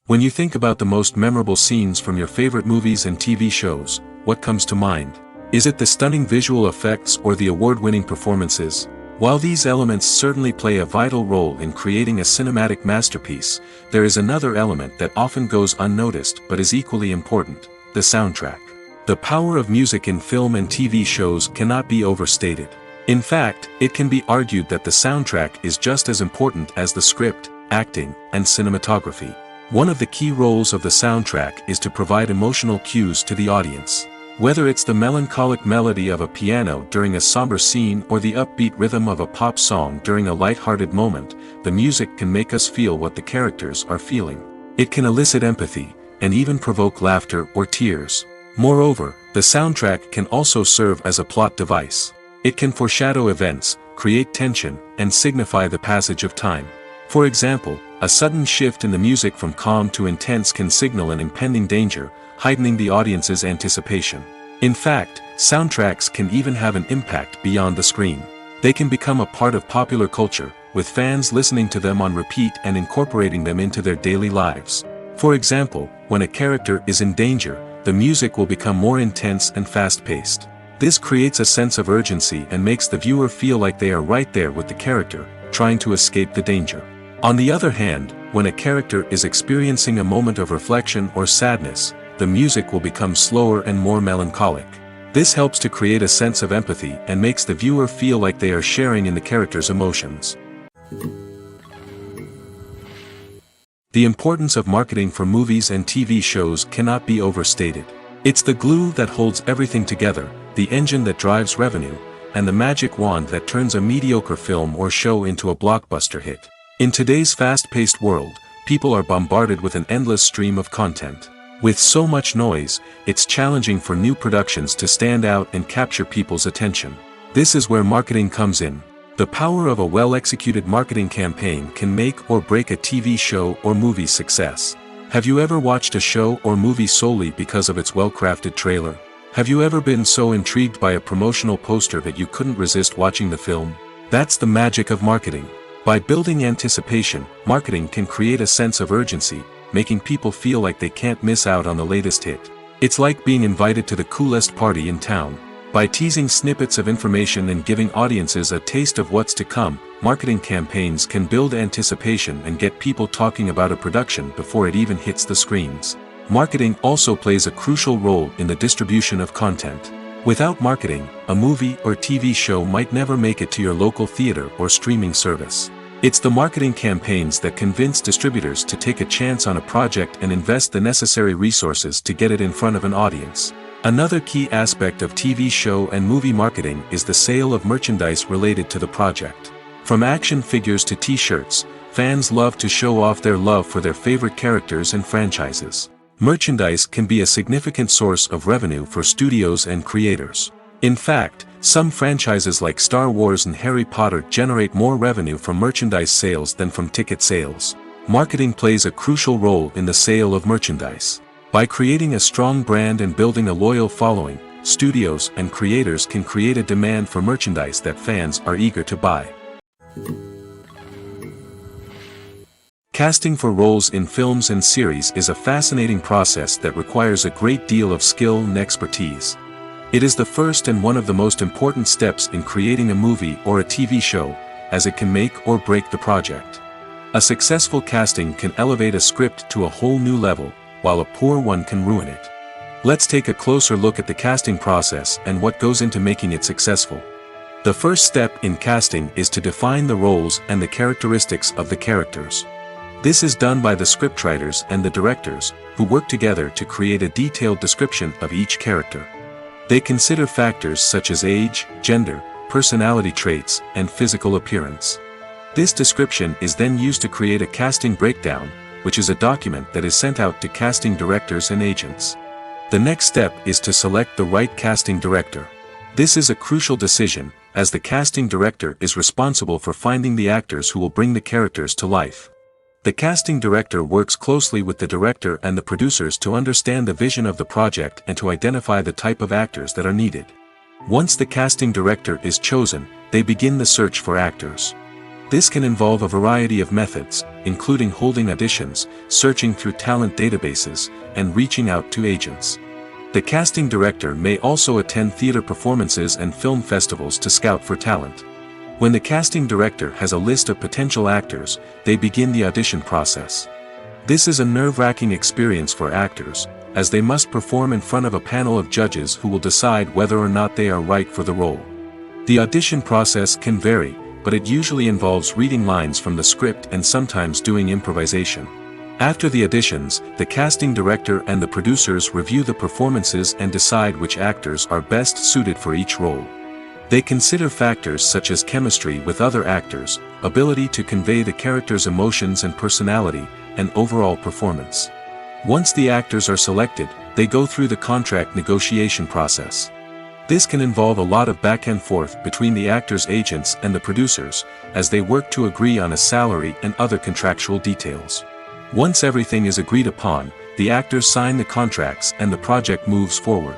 When you think about the most memorable scenes from your favorite movies and TV shows, what comes to mind? Is it the stunning visual effects or the award-winning performances? While these elements certainly play a vital role in creating a cinematic masterpiece, there is another element that often goes unnoticed but is equally important: the soundtrack. The power of music in film and TV shows cannot be overstated. In fact, it can be argued that the soundtrack is just as important as the script, acting, and cinematography. One of the key roles of the soundtrack is to provide emotional cues to the audience. Whether it's the melancholic melody of a piano during a somber scene or the upbeat rhythm of a pop song during a light-hearted moment, the music can make us feel what the characters are feeling. It can elicit empathy, and even provoke laughter or tears. Moreover, the soundtrack can also serve as a plot device. It can foreshadow events, create tension, and signify the passage of time. For example, a sudden shift in the music from calm to intense can signal an impending danger, heightening the audience's anticipation. In fact, soundtracks can even have an impact beyond the screen. They can become a part of popular culture, with fans listening to them on repeat and incorporating them into their daily lives. For example, when a character is in danger, the music will become more intense and fast-paced. This creates a sense of urgency and makes the viewer feel like they are right there with the character, trying to escape the danger. On the other hand, when a character is experiencing a moment of reflection or sadness, the music will become slower and more melancholic. This helps to create a sense of empathy and makes the viewer feel like they are sharing in the character's emotions. The importance of marketing for movies and TV shows cannot be overstated. It's the glue that holds everything together, the engine that drives revenue, and the magic wand that turns a mediocre film or show into a blockbuster hit. In today's fast-paced world, people are bombarded with an endless stream of content. With so much noise, it's challenging for new productions to stand out and capture people's attention. This is where marketing comes in. The power of a well-executed marketing campaign can make or break a TV show or movie's success. Have you ever watched a show or movie solely because of its well-crafted trailer? Have you ever been so intrigued by a promotional poster that you couldn't resist watching the film? That's the magic of marketing. By building anticipation, marketing can create a sense of urgency, making people feel like they can't miss out on the latest hit. It's like being invited to the coolest party in town. By teasing snippets of information and giving audiences a taste of what's to come, marketing campaigns can build anticipation and get people talking about a production before it even hits the screens. Marketing also plays a crucial role in the distribution of content. Without marketing, a movie or TV show might never make it to your local theater or streaming service. It's the marketing campaigns that convince distributors to take a chance on a project and invest the necessary resources to get it in front of an audience. Another key aspect of TV show and movie marketing is the sale of merchandise related to the project. From action figures to t-shirts, fans love to show off their love for their favorite characters and franchises. Merchandise can be a significant source of revenue for studios and creators. In fact, some franchises like Star Wars and Harry Potter generate more revenue from merchandise sales than from ticket sales. Marketing plays a crucial role in the sale of merchandise. By creating a strong brand and building a loyal following, studios and creators can create a demand for merchandise that fans are eager to buy. Casting for roles in films and series is a fascinating process that requires a great deal of skill and expertise. It is the first and one of the most important steps in creating a movie or a TV show, as it can make or break the project. A successful casting can elevate a script to a whole new level, while a poor one can ruin it. Let's take a closer look at the casting process and what goes into making it successful. The first step in casting is to define the roles and the characteristics of the characters. This is done by the scriptwriters and the directors, who work together to create a detailed description of each character. They consider factors such as age, gender, personality traits, and physical appearance. This description is then used to create a casting breakdown, which is a document that is sent out to casting directors and agents. The next step is to select the right casting director. This is a crucial decision, as the casting director is responsible for finding the actors who will bring the characters to life. The casting director works closely with the director and the producers to understand the vision of the project and to identify the type of actors that are needed. Once the casting director is chosen, they begin the search for actors. This can involve a variety of methods, including holding auditions, searching through talent databases, and reaching out to agents. The casting director may also attend theater performances and film festivals to scout for talent. When the casting director has a list of potential actors, they begin the audition process. This is a nerve-wracking experience for actors, as they must perform in front of a panel of judges who will decide whether or not they are right for the role. The audition process can vary, but it usually involves reading lines from the script and sometimes doing improvisation. After the auditions, the casting director and the producers review the performances and decide which actors are best suited for each role. They consider factors such as chemistry with other actors, ability to convey the character's emotions and personality, and overall performance. Once the actors are selected, they go through the contract negotiation process. This can involve a lot of back and forth between the actors' agents and the producers, as they work to agree on a salary and other contractual details. Once everything is agreed upon, the actors sign the contracts and the project moves forward.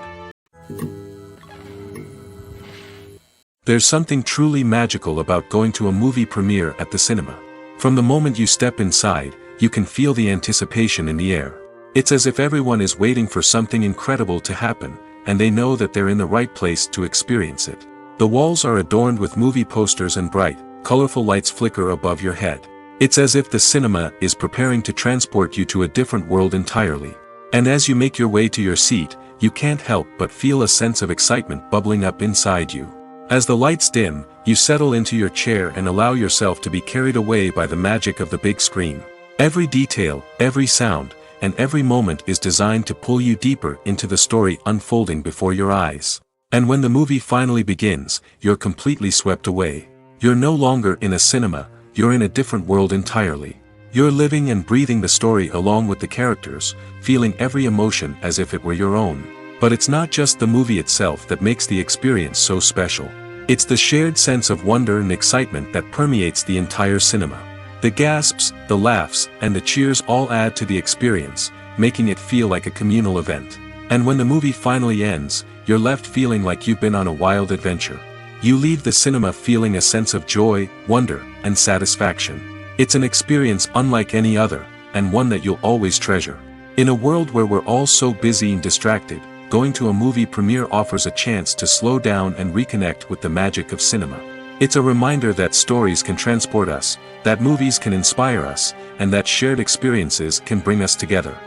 There's something truly magical about going to a movie premiere at the cinema. From the moment you step inside, you can feel the anticipation in the air. It's as if everyone is waiting for something incredible to happen, and they know that they're in the right place to experience it. The walls are adorned with movie posters and bright, colorful lights flicker above your head. It's as if the cinema is preparing to transport you to a different world entirely. And as you make your way to your seat, you can't help but feel a sense of excitement bubbling up inside you. As the lights dim, you settle into your chair and allow yourself to be carried away by the magic of the big screen. Every detail, every sound, and every moment is designed to pull you deeper into the story unfolding before your eyes. And when the movie finally begins, you're completely swept away. You're no longer in a cinema, you're in a different world entirely. You're living and breathing the story along with the characters, feeling every emotion as if it were your own. But it's not just the movie itself that makes the experience so special. It's the shared sense of wonder and excitement that permeates the entire cinema. The gasps, the laughs, and the cheers all add to the experience, making it feel like a communal event. And when the movie finally ends, you're left feeling like you've been on a wild adventure. You leave the cinema feeling a sense of joy, wonder, and satisfaction. It's an experience unlike any other, and one that you'll always treasure. In a world where we're all so busy and distracted, going to a movie premiere offers a chance to slow down and reconnect with the magic of cinema. It's a reminder that stories can transport us, that movies can inspire us, and that shared experiences can bring us together.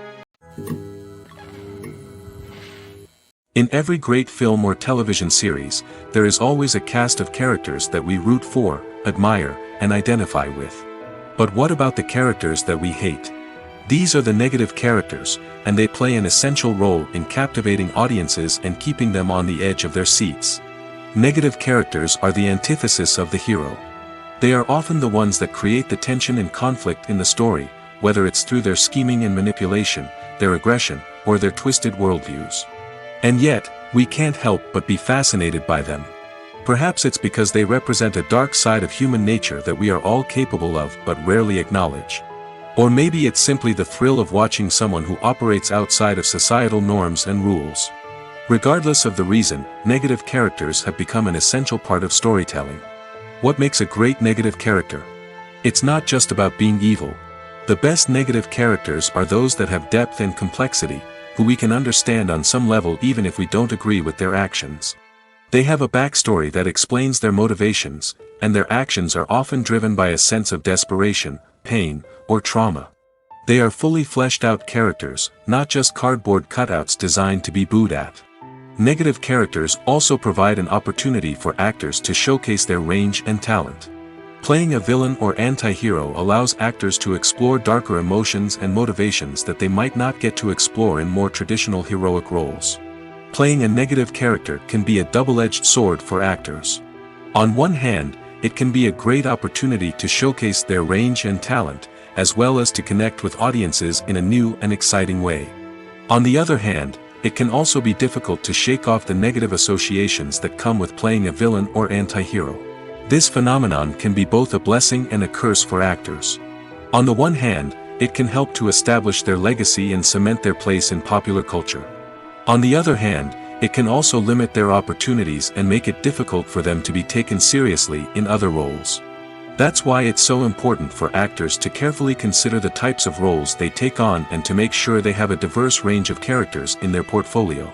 In every great film or television series, there is always a cast of characters that we root for, admire, and identify with. But what about the characters that we hate? These are the negative characters, and they play an essential role in captivating audiences and keeping them on the edge of their seats. Negative characters are the antithesis of the hero. They are often the ones that create the tension and conflict in the story, whether it's through their scheming and manipulation, their aggression, or their twisted worldviews. And yet, we can't help but be fascinated by them. Perhaps it's because they represent a dark side of human nature that we are all capable of but rarely acknowledge. Or maybe it's simply the thrill of watching someone who operates outside of societal norms and rules. Regardless of the reason, negative characters have become an essential part of storytelling. What makes a great negative character? It's not just about being evil. The best negative characters are those that have depth and complexity, who we can understand on some level even if we don't agree with their actions. They have a backstory that explains their motivations, and their actions are often driven by a sense of desperation, pain, or trauma. They are fully fleshed out characters, not just cardboard cutouts designed to be booed at. Negative characters also provide an opportunity for actors to showcase their range and talent. Playing a villain or anti-hero allows actors to explore darker emotions and motivations that they might not get to explore in more traditional heroic roles. Playing a negative character can be a double-edged sword for actors. On one hand, it can be a great opportunity to showcase their range and talent, as well as to connect with audiences in a new and exciting way. On the other hand, it can also be difficult to shake off the negative associations that come with playing a villain or anti-hero. This phenomenon can be both a blessing and a curse for actors. On the one hand, it can help to establish their legacy and cement their place in popular culture. On the other hand, it can also limit their opportunities and make it difficult for them to be taken seriously in other roles. That's why it's so important for actors to carefully consider the types of roles they take on and to make sure they have a diverse range of characters in their portfolio.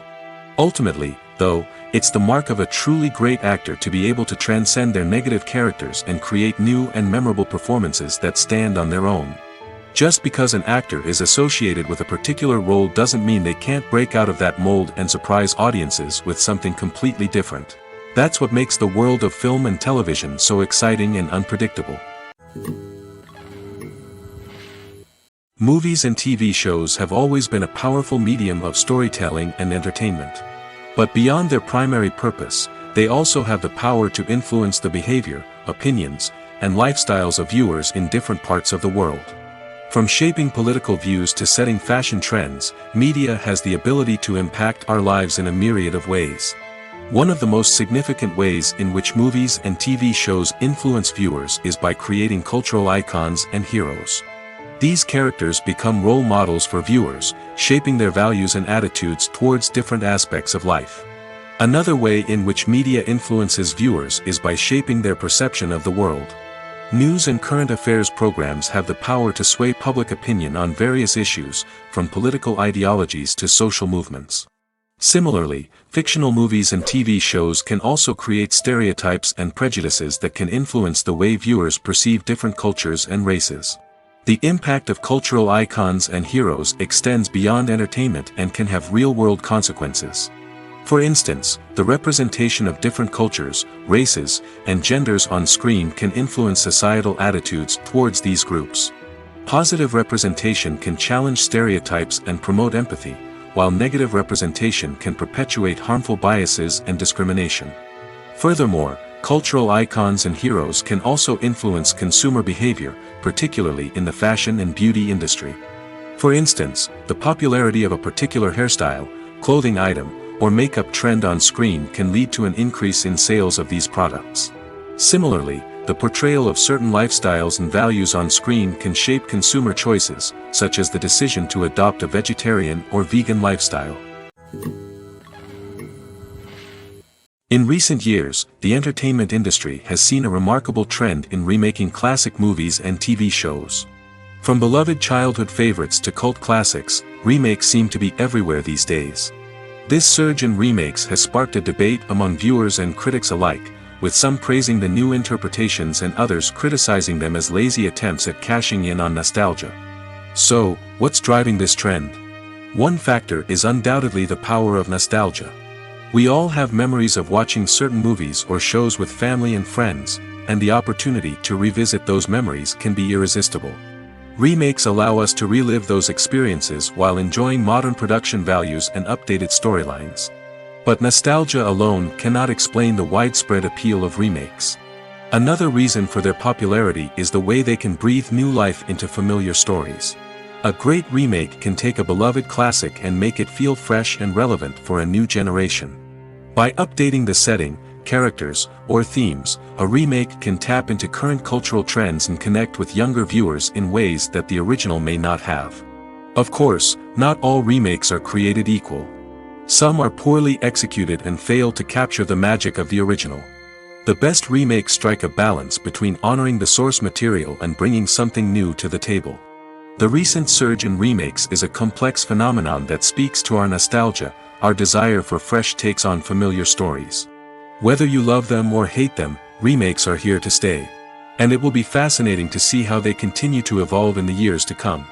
Ultimately, though, it's the mark of a truly great actor to be able to transcend their negative characters and create new and memorable performances that stand on their own. Just because an actor is associated with a particular role doesn't mean they can't break out of that mold and surprise audiences with something completely different. That's what makes the world of film and television so exciting and unpredictable. Movies and TV shows have always been a powerful medium of storytelling and entertainment. But beyond their primary purpose, they also have the power to influence the behavior, opinions, and lifestyles of viewers in different parts of the world. From shaping political views to setting fashion trends, media has the ability to impact our lives in a myriad of ways. One of the most significant ways in which movies and TV shows influence viewers is by creating cultural icons and heroes. These characters become role models for viewers, shaping their values and attitudes towards different aspects of life. Another way in which media influences viewers is by shaping their perception of the world. News and current affairs programs have the power to sway public opinion on various issues, from political ideologies to social movements. Similarly, fictional movies and TV shows can also create stereotypes and prejudices that can influence the way viewers perceive different cultures and races. The impact of cultural icons and heroes extends beyond entertainment and can have real-world consequences. For instance, the representation of different cultures, races, and genders on screen can influence societal attitudes towards these groups. Positive representation can challenge stereotypes and promote empathy, while negative representation can perpetuate harmful biases and discrimination. Furthermore, cultural icons and heroes can also influence consumer behavior, particularly in the fashion and beauty industry. For instance, the popularity of a particular hairstyle, clothing item, or makeup trend on screen can lead to an increase in sales of these products. Similarly, the portrayal of certain lifestyles and values on screen can shape consumer choices, such as the decision to adopt a vegetarian or vegan lifestyle. In recent years, the entertainment industry has seen a remarkable trend in remaking classic movies and TV shows. From beloved childhood favorites to cult classics, remakes seem to be everywhere these days. This surge in remakes has sparked a debate among viewers and critics alike, with some praising the new interpretations and others criticizing them as lazy attempts at cashing in on nostalgia. So, what's driving this trend? One factor is undoubtedly the power of nostalgia. We all have memories of watching certain movies or shows with family and friends, and the opportunity to revisit those memories can be irresistible. Remakes allow us to relive those experiences while enjoying modern production values and updated storylines. But nostalgia alone cannot explain the widespread appeal of remakes. Another reason for their popularity is the way they can breathe new life into familiar stories. A great remake can take a beloved classic and make it feel fresh and relevant for a new generation. By updating the setting, characters, or themes, a remake can tap into current cultural trends and connect with younger viewers in ways that the original may not have. Of course, not all remakes are created equal. Some are poorly executed and fail to capture the magic of the original. The best remakes strike a balance between honoring the source material and bringing something new to the table. The recent surge in remakes is a complex phenomenon that speaks to our nostalgia, our desire for fresh takes on familiar stories. Whether you love them or hate them, remakes are here to stay. And it will be fascinating to see how they continue to evolve in the years to come.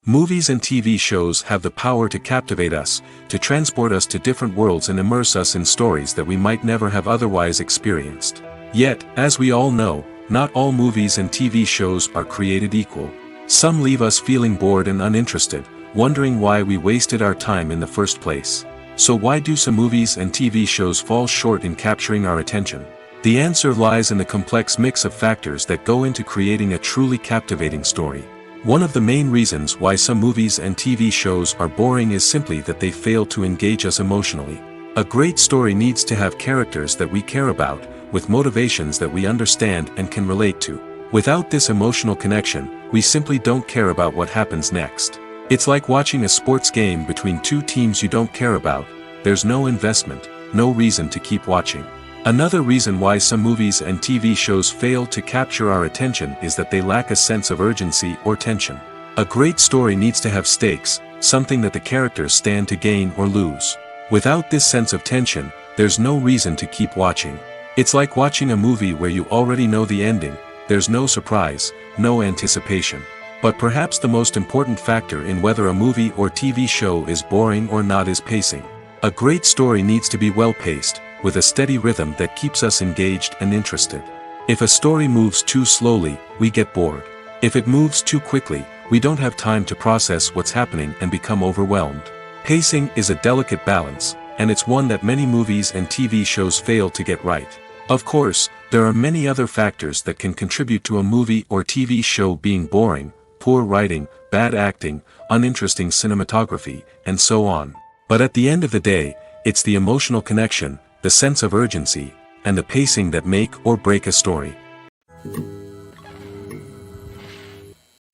Movies and TV shows have the power to captivate us, to transport us to different worlds and immerse us in stories that we might never have otherwise experienced. Yet, as we all know, not all movies and TV shows are created equal. Some leave us feeling bored and uninterested, wondering why we wasted our time in the first place. So why do some movies and TV shows fall short in capturing our attention? The answer lies in the complex mix of factors that go into creating a truly captivating story. One of the main reasons why some movies and TV shows are boring is simply that they fail to engage us emotionally. A great story needs to have characters that we care about, with motivations that we understand and can relate to. Without this emotional connection, we simply don't care about what happens next. It's like watching a sports game between two teams you don't care about. There's no investment, no reason to keep watching. Another reason why some movies and TV shows fail to capture our attention is that they lack a sense of urgency or tension. A great story needs to have stakes, something that the characters stand to gain or lose. Without this sense of tension, there's no reason to keep watching. It's like watching a movie where you already know the ending. There's no surprise, no anticipation. But perhaps the most important factor in whether a movie or TV show is boring or not is pacing. A great story needs to be well-paced, with a steady rhythm that keeps us engaged and interested. If a story moves too slowly, we get bored. If it moves too quickly, we don't have time to process what's happening and become overwhelmed. Pacing is a delicate balance, and it's one that many movies and TV shows fail to get right. Of course, there are many other factors that can contribute to a movie or TV show being boring: poor writing, bad acting, uninteresting cinematography, and so on. But at the end of the day, it's the emotional connection, the sense of urgency, and the pacing that make or break a story.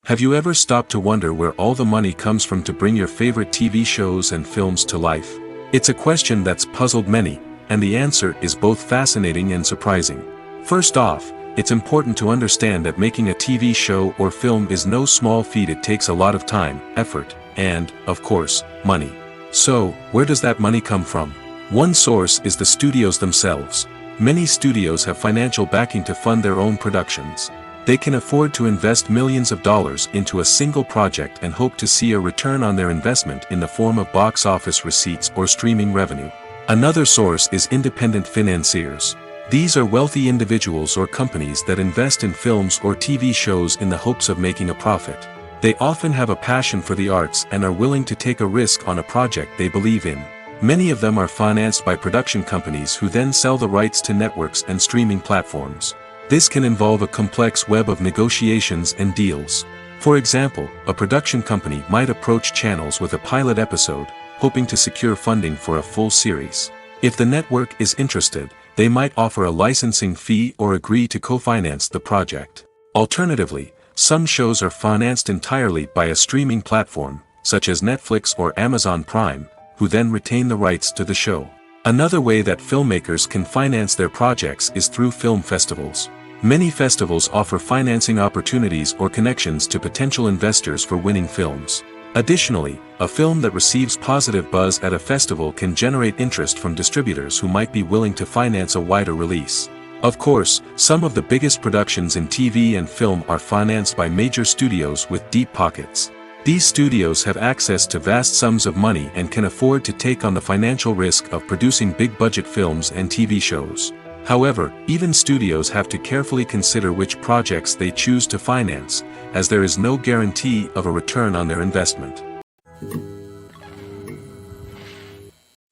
Have you ever stopped to wonder where all the money comes from to bring your favorite TV shows and films to life? It's a question that's puzzled many, and the answer is both fascinating and surprising. First off, it's important to understand that making a TV show or film is no small feat. It takes a lot of time, effort, and, of course, money. So, where does that money come from? One source is the studios themselves. Many studios have financial backing to fund their own productions. They can afford to invest millions of dollars into a single project and hope to see a return on their investment in the form of box office receipts or streaming revenue. Another source is independent financiers. These are wealthy individuals or companies that invest in films or TV shows in the hopes of making a profit. They often have a passion for the arts and are willing to take a risk on a project they believe in. Many of them are financed by production companies who then sell the rights to networks and streaming platforms. This can involve a complex web of negotiations and deals. For example, a production company might approach channels with a pilot episode, hoping to secure funding for a full series. If the network is interested, they might offer a licensing fee or agree to co-finance the project. Alternatively, some shows are financed entirely by a streaming platform, such as Netflix or Amazon Prime, who then retain the rights to the show. Another way that filmmakers can finance their projects is through film festivals. Many festivals offer financing opportunities or connections to potential investors for winning films. Additionally, a film that receives positive buzz at a festival can generate interest from distributors who might be willing to finance a wider release. Of course, some of the biggest productions in TV and film are financed by major studios with deep pockets. These studios have access to vast sums of money and can afford to take on the financial risk of producing big-budget films and TV shows. However, even studios have to carefully consider which projects they choose to finance, as there is no guarantee of a return on their investment.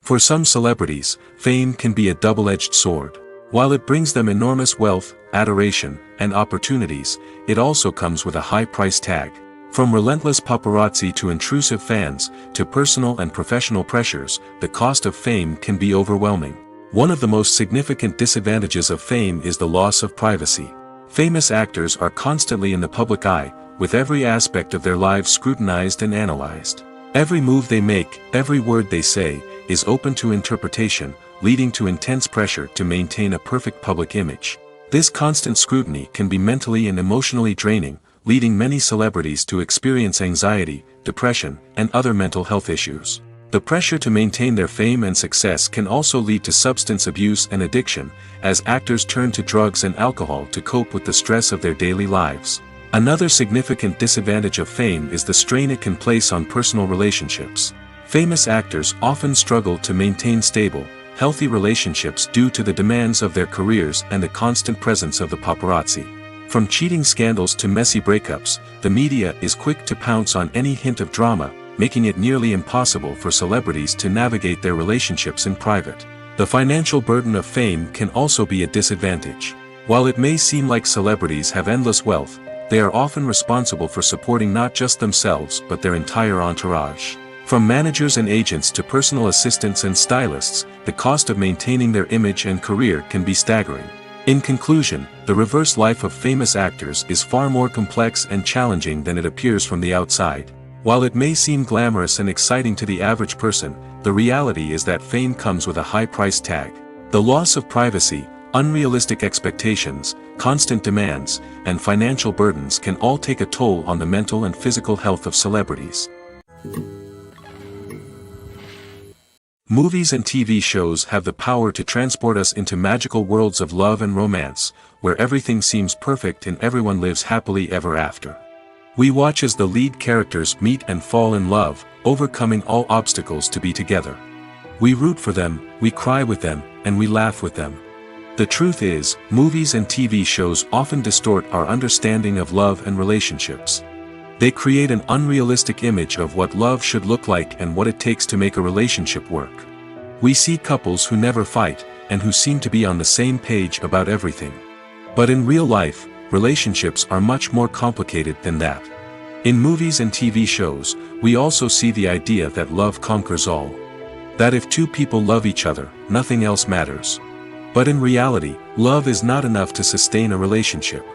For some celebrities, fame can be a double-edged sword. While it brings them enormous wealth, adoration, and opportunities, it also comes with a high price tag. From relentless paparazzi to intrusive fans, to personal and professional pressures, the cost of fame can be overwhelming. One of the most significant disadvantages of fame is the loss of privacy. Famous actors are constantly in the public eye, with every aspect of their lives scrutinized and analyzed. Every move they make, every word they say, is open to interpretation, leading to intense pressure to maintain a perfect public image. This constant scrutiny can be mentally and emotionally draining, leading many celebrities to experience anxiety, depression, and other mental health issues. The pressure to maintain their fame and success can also lead to substance abuse and addiction, as actors turn to drugs and alcohol to cope with the stress of their daily lives. Another significant disadvantage of fame is the strain it can place on personal relationships. Famous actors often struggle to maintain stable, healthy relationships due to the demands of their careers and the constant presence of the paparazzi. From cheating scandals to messy breakups, the media is quick to pounce on any hint of drama, making it nearly impossible for celebrities to navigate their relationships in private. The financial burden of fame can also be a disadvantage. While it may seem like celebrities have endless wealth, they are often responsible for supporting not just themselves but their entire entourage. From managers and agents to personal assistants and stylists, the cost of maintaining their image and career can be staggering. In conclusion, the reverse life of famous actors is far more complex and challenging than it appears from the outside. While it may seem glamorous and exciting to the average person, the reality is that fame comes with a high price tag. The loss of privacy, unrealistic expectations, constant demands, and financial burdens can all take a toll on the mental and physical health of celebrities. Movies and TV shows have the power to transport us into magical worlds of love and romance, where everything seems perfect and everyone lives happily ever after. We watch as the lead characters meet and fall in love, overcoming all obstacles to be together. We root for them, we cry with them, and we laugh with them. The truth is, movies and TV shows often distort our understanding of love and relationships. They create an unrealistic image of what love should look like and what it takes to make a relationship work. We see couples who never fight, and who seem to be on the same page about everything. But in real life, relationships are much more complicated than that. In movies and TV shows, we also see the idea that love conquers all. That if two people love each other, nothing else matters. But in reality, love is not enough to sustain a relationship.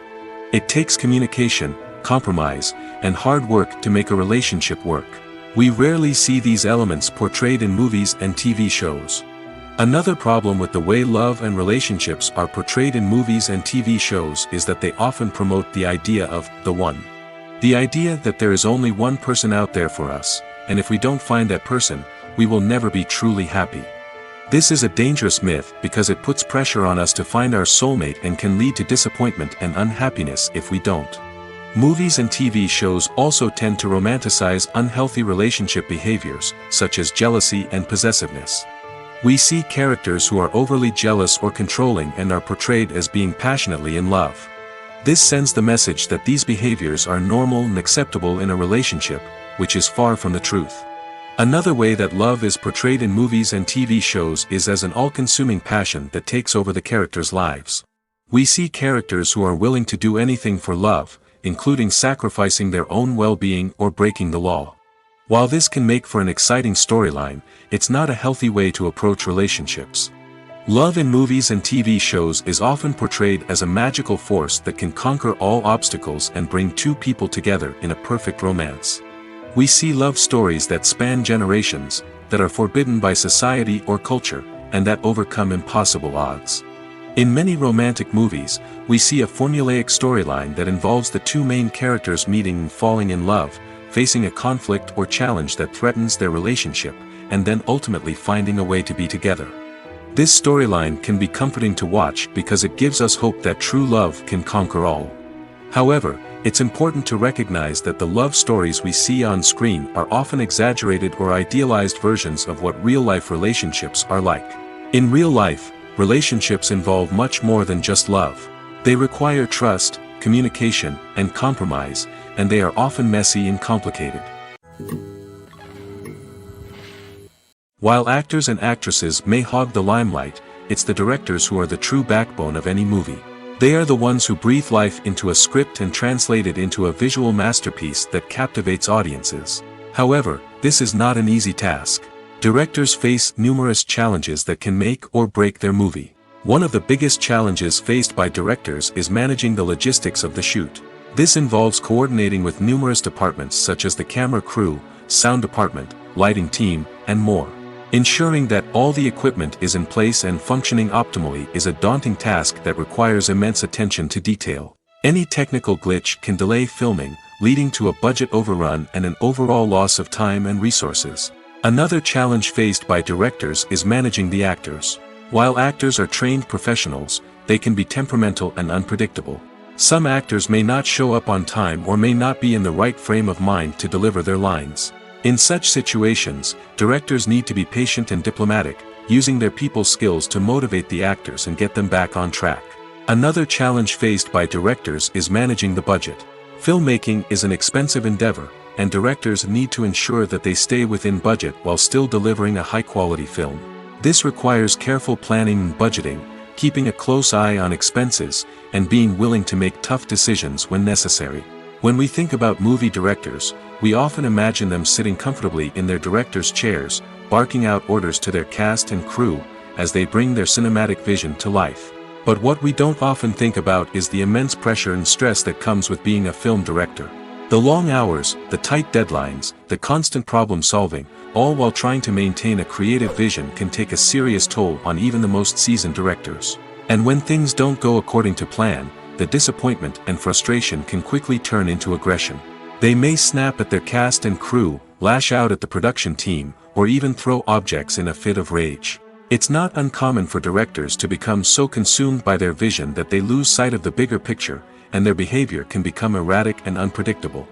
It takes communication, compromise, and hard work to make a relationship work. We rarely see these elements portrayed in movies and TV shows. Another problem with the way love and relationships are portrayed in movies and TV shows is that they often promote the idea of the one. The idea that there is only one person out there for us, and if we don't find that person, we will never be truly happy. This is a dangerous myth because it puts pressure on us to find our soulmate and can lead to disappointment and unhappiness if we don't. Movies and TV shows also tend to romanticize unhealthy relationship behaviors, such as jealousy and possessiveness. We see characters who are overly jealous or controlling and are portrayed as being passionately in love. This sends the message that these behaviors are normal and acceptable in a relationship, which is far from the truth. Another way that love is portrayed in movies and TV shows is as an all-consuming passion that takes over the characters' lives. We see characters who are willing to do anything for love, including sacrificing their own well-being or breaking the law. While this can make for an exciting storyline, it's not a healthy way to approach relationships. Love in movies and TV shows is often portrayed as a magical force that can conquer all obstacles and bring two people together in a perfect romance. We see love stories that span generations, that are forbidden by society or culture, and that overcome impossible odds. In many romantic movies, we see a formulaic storyline that involves the two main characters meeting and falling in love, facing a conflict or challenge that threatens their relationship, and then ultimately finding a way to be together. This storyline can be comforting to watch because it gives us hope that true love can conquer all. However, it's important to recognize that the love stories we see on screen are often exaggerated or idealized versions of what real-life relationships are like. In real life, relationships involve much more than just love. They require trust, communication, and compromise, and they are often messy and complicated. While actors and actresses may hog the limelight, it's the directors who are the true backbone of any movie. They are the ones who breathe life into a script and translate it into a visual masterpiece that captivates audiences. However, this is not an easy task. Directors face numerous challenges that can make or break their movie. One of the biggest challenges faced by directors is managing the logistics of the shoot. This involves coordinating with numerous departments such as the camera crew, sound department, lighting team, and more. Ensuring that all the equipment is in place and functioning optimally is a daunting task that requires immense attention to detail. Any technical glitch can delay filming, leading to a budget overrun and an overall loss of time and resources. Another challenge faced by directors is managing the actors. While actors are trained professionals, they can be temperamental and unpredictable. Some actors may not show up on time or may not be in the right frame of mind to deliver their lines. In such situations, directors need to be patient and diplomatic, using their people skills to motivate the actors and get them back on track. Another challenge faced by directors is managing the budget. Filmmaking is an expensive endeavor, and directors need to ensure that they stay within budget while still delivering a high-quality film. This requires careful planning and budgeting, keeping a close eye on expenses, and being willing to make tough decisions when necessary. When we think about movie directors, we often imagine them sitting comfortably in their director's chairs, barking out orders to their cast and crew, as they bring their cinematic vision to life. But what we don't often think about is the immense pressure and stress that comes with being a film director. The long hours, the tight deadlines, the constant problem solving, all while trying to maintain a creative vision can take a serious toll on even the most seasoned directors. And when things don't go according to plan, the disappointment and frustration can quickly turn into aggression. They may snap at their cast and crew, lash out at the production team, or even throw objects in a fit of rage. It's not uncommon for directors to become so consumed by their vision that they lose sight of the bigger picture, and their behavior can become erratic and unpredictable.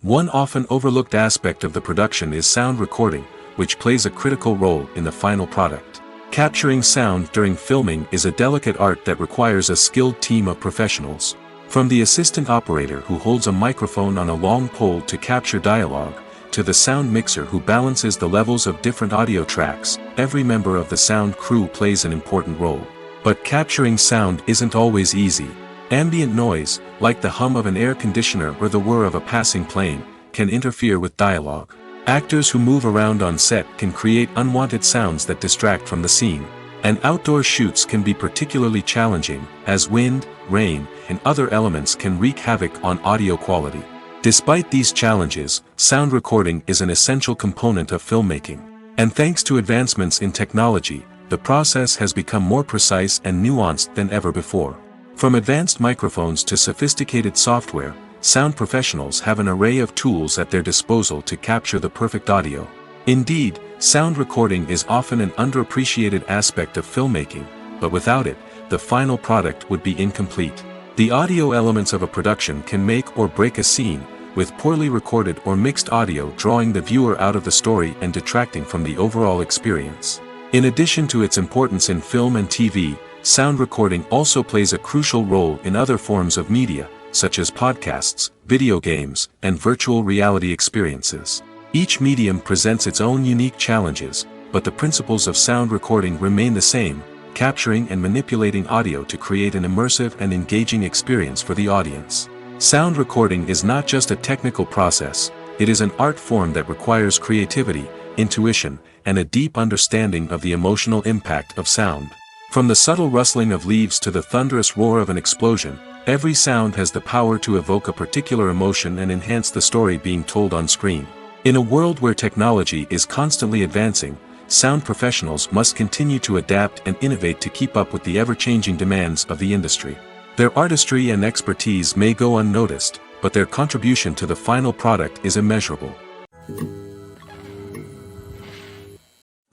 One often overlooked aspect of the production is sound recording, which plays a critical role in the final product. Capturing sound during filming is a delicate art that requires a skilled team of professionals. From the assistant operator who holds a microphone on a long pole to capture dialogue, to the sound mixer who balances the levels of different audio tracks, every member of the sound crew plays an important role. But capturing sound isn't always easy. Ambient noise, like the hum of an air conditioner or the whir of a passing plane, can interfere with dialogue. Actors who move around on set can create unwanted sounds that distract from the scene. And outdoor shoots can be particularly challenging, as wind, rain, and other elements can wreak havoc on audio quality. Despite these challenges, sound recording is an essential component of filmmaking. And thanks to advancements in technology, the process has become more precise and nuanced than ever before. From advanced microphones to sophisticated software, sound professionals have an array of tools at their disposal to capture the perfect audio. Indeed, sound recording is often an underappreciated aspect of filmmaking, but without it, the final product would be incomplete. The audio elements of a production can make or break a scene, with poorly recorded or mixed audio drawing the viewer out of the story and detracting from the overall experience. In addition to its importance in film and TV, sound recording also plays a crucial role in other forms of media, such as podcasts, video games, and virtual reality experiences. Each medium presents its own unique challenges, but the principles of sound recording remain the same, capturing and manipulating audio to create an immersive and engaging experience for the audience. Sound recording is not just a technical process, it is an art form that requires creativity, intuition, and a deep understanding of the emotional impact of sound. From the subtle rustling of leaves to the thunderous roar of an explosion, every sound has the power to evoke a particular emotion and enhance the story being told on screen. In a world where technology is constantly advancing, sound professionals must continue to adapt and innovate to keep up with the ever-changing demands of the industry. Their artistry and expertise may go unnoticed, but their contribution to the final product is immeasurable.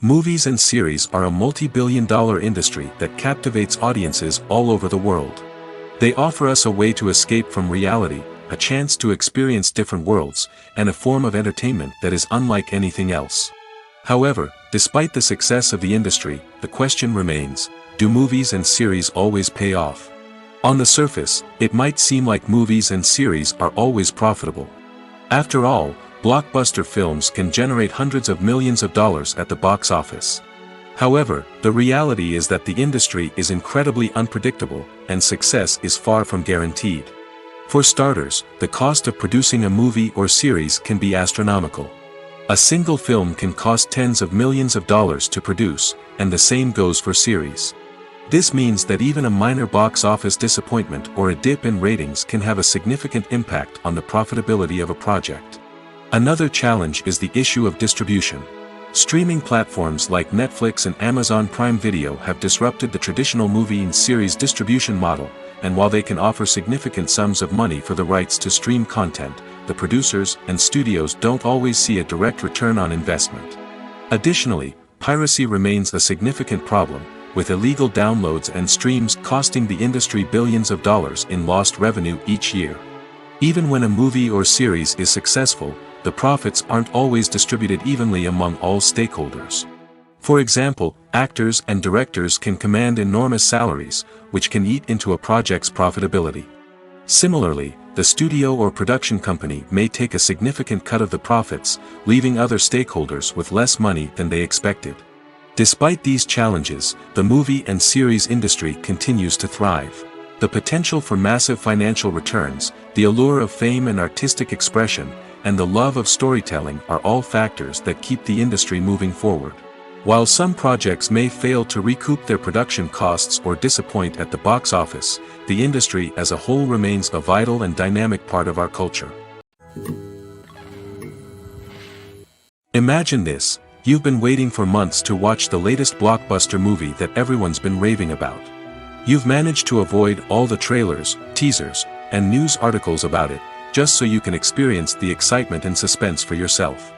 Movies and series are a multi-billion-dollar industry that captivates audiences all over the world. They offer us a way to escape from reality, a chance to experience different worlds, and a form of entertainment that is unlike anything else. However, despite the success of the industry, the question remains, do movies and series always pay off? On the surface, it might seem like movies and series are always profitable. After all, blockbuster films can generate hundreds of millions of dollars at the box office. However, the reality is that the industry is incredibly unpredictable, and success is far from guaranteed. For starters, the cost of producing a movie or series can be astronomical. A single film can cost tens of millions of dollars to produce, and the same goes for series. This means that even a minor box office disappointment or a dip in ratings can have a significant impact on the profitability of a project. Another challenge is the issue of distribution. Streaming platforms like Netflix and Amazon Prime Video have disrupted the traditional movie and series distribution model, and while they can offer significant sums of money for the rights to stream content, the producers and studios don't always see a direct return on investment. Additionally, piracy remains a significant problem, with illegal downloads and streams costing the industry billions of dollars in lost revenue each year. Even when a movie or series is successful, the profits aren't always distributed evenly among all stakeholders. For example, actors and directors can command enormous salaries, which can eat into a project's profitability. Similarly, the studio or production company may take a significant cut of the profits, leaving other stakeholders with less money than they expected. Despite these challenges, the movie and series industry continues to thrive. The potential for massive financial returns, the allure of fame and artistic expression, and the love of storytelling are all factors that keep the industry moving forward. While some projects may fail to recoup their production costs or disappoint at the box office, the industry as a whole remains a vital and dynamic part of our culture. Imagine this: you've been waiting for months to watch the latest blockbuster movie that everyone's been raving about. You've managed to avoid all the trailers, teasers, and news articles about it, just so you can experience the excitement and suspense for yourself.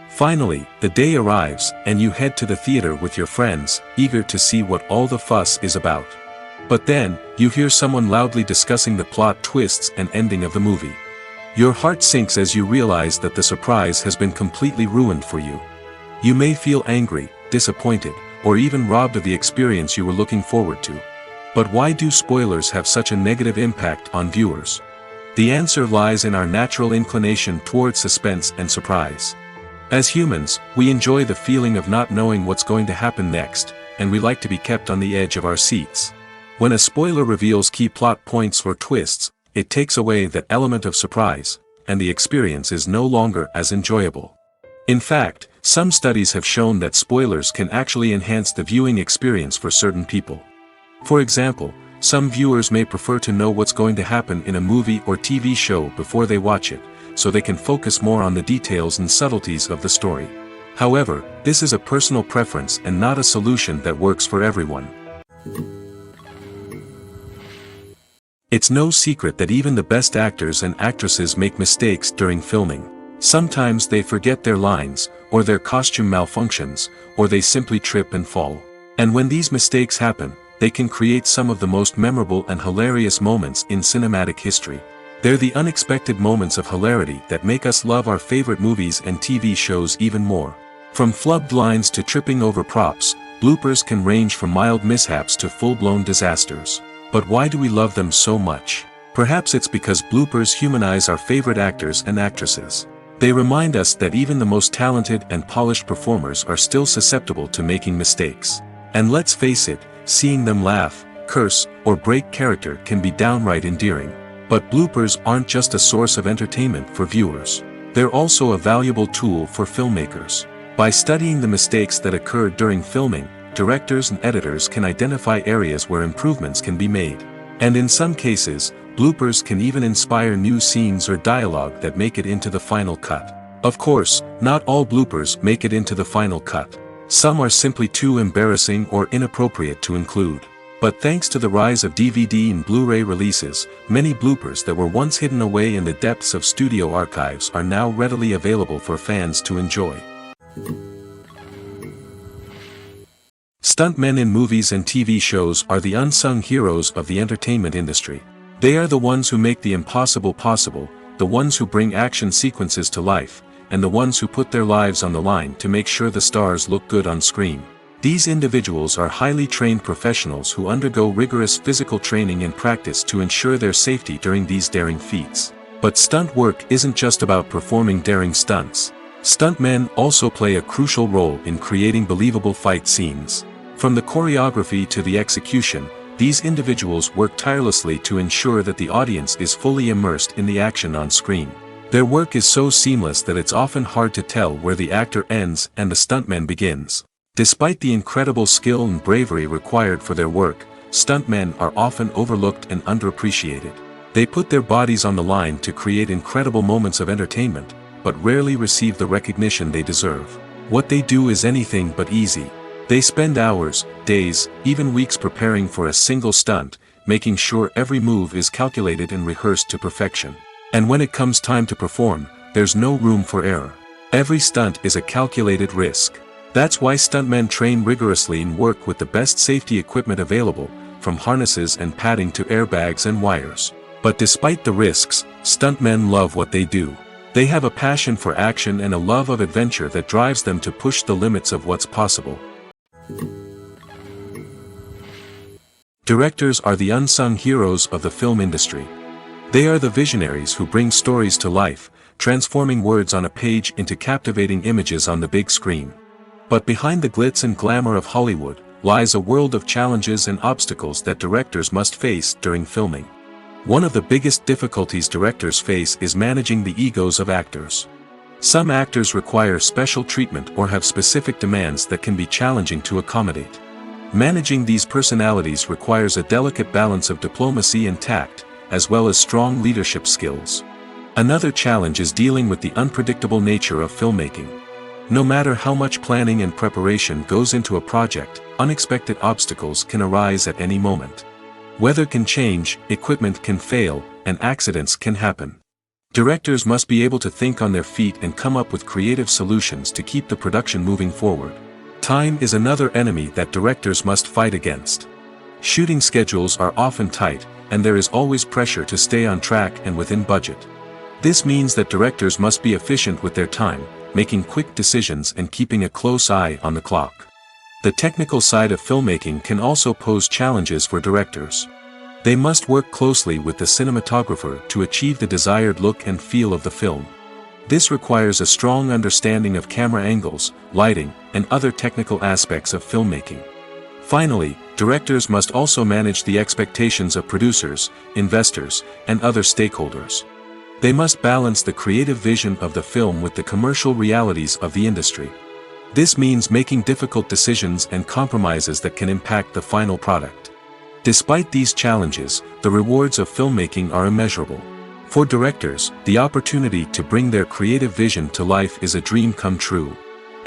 Finally, the day arrives, and you head to the theater with your friends, eager to see what all the fuss is about. But then, you hear someone loudly discussing the plot twists and ending of the movie. Your heart sinks as you realize that the surprise has been completely ruined for you. You may feel angry, disappointed, or even robbed of the experience you were looking forward to. But why do spoilers have such a negative impact on viewers? The answer lies in our natural inclination toward suspense and surprise. As humans, we enjoy the feeling of not knowing what's going to happen next, and we like to be kept on the edge of our seats. When a spoiler reveals key plot points or twists, it takes away that element of surprise, and the experience is no longer as enjoyable. In fact, some studies have shown that spoilers can actually enhance the viewing experience for certain people. For example, some viewers may prefer to know what's going to happen in a movie or TV show before they watch it, so they can focus more on the details and subtleties of the story. However, this is a personal preference and not a solution that works for everyone. It's no secret that even the best actors and actresses make mistakes during filming. Sometimes they forget their lines, or their costume malfunctions, or they simply trip and fall. And when these mistakes happen, they can create some of the most memorable and hilarious moments in cinematic history. They're the unexpected moments of hilarity that make us love our favorite movies and TV shows even more. From flubbed lines to tripping over props, bloopers can range from mild mishaps to full-blown disasters. But why do we love them so much? Perhaps it's because bloopers humanize our favorite actors and actresses. They remind us that even the most talented and polished performers are still susceptible to making mistakes. And let's face it, seeing them laugh, curse, or break character can be downright endearing. But bloopers aren't just a source of entertainment for viewers. They're also a valuable tool for filmmakers. By studying the mistakes that occur during filming, directors and editors can identify areas where improvements can be made. And in some cases, bloopers can even inspire new scenes or dialogue that make it into the final cut. Of course, not all bloopers make it into the final cut. Some are simply too embarrassing or inappropriate to include. But thanks to the rise of DVD and Blu-ray releases, many bloopers that were once hidden away in the depths of studio archives are now readily available for fans to enjoy. Stuntmen in movies and TV shows are the unsung heroes of the entertainment industry. They are the ones who make the impossible possible, the ones who bring action sequences to life, and the ones who put their lives on the line to make sure the stars look good on screen. These individuals are highly trained professionals who undergo rigorous physical training and practice to ensure their safety during these daring feats. But stunt work isn't just about performing daring stunts. Stuntmen also play a crucial role in creating believable fight scenes. From the choreography to the execution, these individuals work tirelessly to ensure that the audience is fully immersed in the action on screen. Their work is so seamless that it's often hard to tell where the actor ends and the stuntman begins. Despite the incredible skill and bravery required for their work, stuntmen are often overlooked and underappreciated. They put their bodies on the line to create incredible moments of entertainment, but rarely receive the recognition they deserve. What they do is anything but easy. They spend hours, days, even weeks preparing for a single stunt, making sure every move is calculated and rehearsed to perfection. And when it comes time to perform, there's no room for error. Every stunt is a calculated risk. That's why stuntmen train rigorously and work with the best safety equipment available, from harnesses and padding to airbags and wires. But despite the risks, stuntmen love what they do. They have a passion for action and a love of adventure that drives them to push the limits of what's possible. Directors are the unsung heroes of the film industry. They are the visionaries who bring stories to life, transforming words on a page into captivating images on the big screen. But behind the glitz and glamour of Hollywood lies a world of challenges and obstacles that directors must face during filming. One of the biggest difficulties directors face is managing the egos of actors. Some actors require special treatment or have specific demands that can be challenging to accommodate. Managing these personalities requires a delicate balance of diplomacy and tact, as well as strong leadership skills. Another challenge is dealing with the unpredictable nature of filmmaking. No matter how much planning and preparation goes into a project, unexpected obstacles can arise at any moment. Weather can change, equipment can fail, and accidents can happen. Directors must be able to think on their feet and come up with creative solutions to keep the production moving forward. Time is another enemy that directors must fight against. Shooting schedules are often tight, and there is always pressure to stay on track and within budget. This means that directors must be efficient with their time, making quick decisions and keeping a close eye on the clock. The technical side of filmmaking can also pose challenges for directors. They must work closely with the cinematographer to achieve the desired look and feel of the film. This requires a strong understanding of camera angles, lighting, and other technical aspects of filmmaking. Finally, directors must also manage the expectations of producers, investors, and other stakeholders. They must balance the creative vision of the film with the commercial realities of the industry. This means making difficult decisions and compromises that can impact the final product. Despite these challenges, the rewards of filmmaking are immeasurable. For directors, the opportunity to bring their creative vision to life is a dream come true.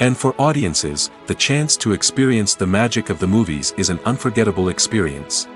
And for audiences, the chance to experience the magic of the movies is an unforgettable experience.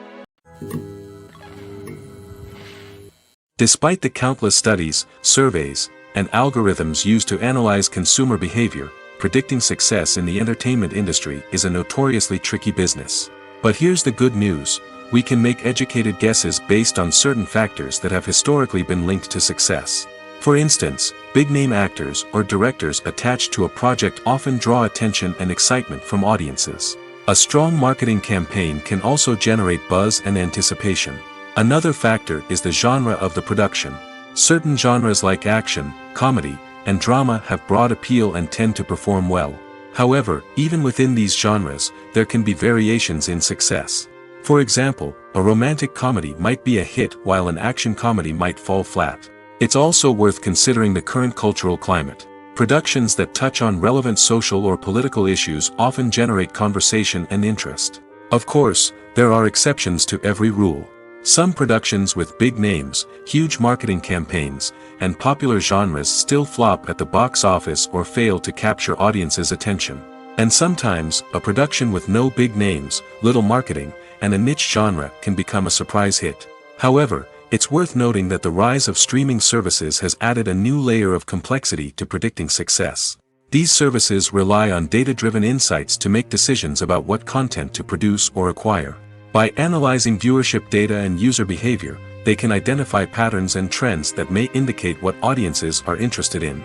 Despite the countless studies, surveys, and algorithms used to analyze consumer behavior, predicting success in the entertainment industry is a notoriously tricky business. But here's the good news: we can make educated guesses based on certain factors that have historically been linked to success. For instance, big-name actors or directors attached to a project often draw attention and excitement from audiences. A strong marketing campaign can also generate buzz and anticipation. Another factor is the genre of the production. Certain genres like action, comedy, and drama have broad appeal and tend to perform well. However, even within these genres, there can be variations in success. For example, a romantic comedy might be a hit while an action comedy might fall flat. It's also worth considering the current cultural climate. Productions that touch on relevant social or political issues often generate conversation and interest. Of course, there are exceptions to every rule. Some productions with big names, huge marketing campaigns, and popular genres still flop at the box office or fail to capture audiences' attention. And sometimes, a production with no big names, little marketing, and a niche genre can become a surprise hit. However, it's worth noting that the rise of streaming services has added a new layer of complexity to predicting success. These services rely on data-driven insights to make decisions about what content to produce or acquire. By analyzing viewership data and user behavior, they can identify patterns and trends that may indicate what audiences are interested in.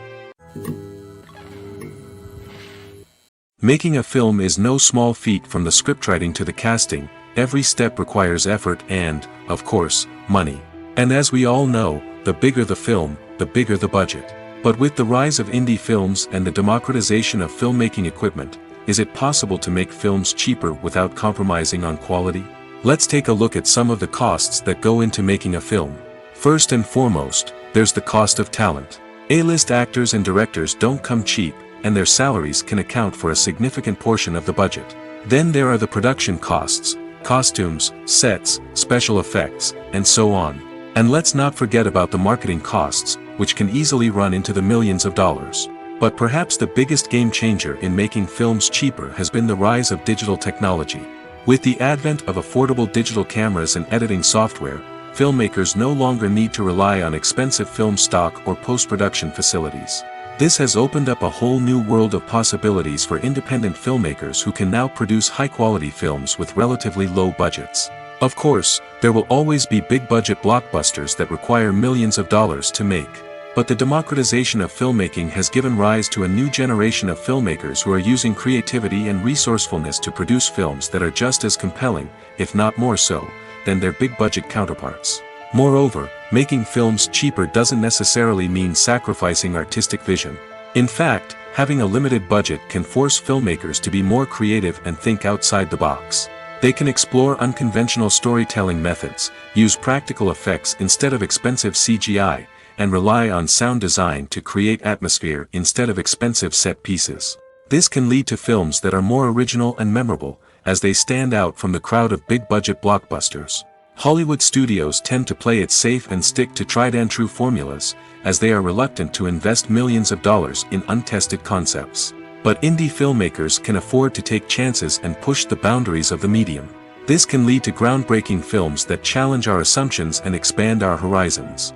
Making a film is no small feat. From the scriptwriting to the casting, every step requires effort and, of course, money. And as we all know, the bigger the film, the bigger the budget. But with the rise of indie films and the democratization of filmmaking equipment, is it possible to make films cheaper without compromising on quality? Let's take a look at some of the costs that go into making a film. First and foremost, there's the cost of talent. A-list actors and directors don't come cheap, and their salaries can account for a significant portion of the budget. Then there are the production costs, costumes, sets, special effects, and so on. And let's not forget about the marketing costs, which can easily run into the millions of dollars. But perhaps the biggest game changer in making films cheaper has been the rise of digital technology. With the advent of affordable digital cameras and editing software, filmmakers no longer need to rely on expensive film stock or post-production facilities. This has opened up a whole new world of possibilities for independent filmmakers who can now produce high-quality films with relatively low budgets. Of course, there will always be big-budget blockbusters that require millions of dollars to make. But the democratization of filmmaking has given rise to a new generation of filmmakers who are using creativity and resourcefulness to produce films that are just as compelling, if not more so, than their big-budget counterparts. Moreover, making films cheaper doesn't necessarily mean sacrificing artistic vision. In fact, having a limited budget can force filmmakers to be more creative and think outside the box. They can explore unconventional storytelling methods, use practical effects instead of expensive CGI, and rely on sound design to create atmosphere instead of expensive set pieces. This can lead to films that are more original and memorable, as they stand out from the crowd of big-budget blockbusters. Hollywood studios tend to play it safe and stick to tried-and-true formulas, as they are reluctant to invest millions of dollars in untested concepts. But indie filmmakers can afford to take chances and push the boundaries of the medium. This can lead to groundbreaking films that challenge our assumptions and expand our horizons.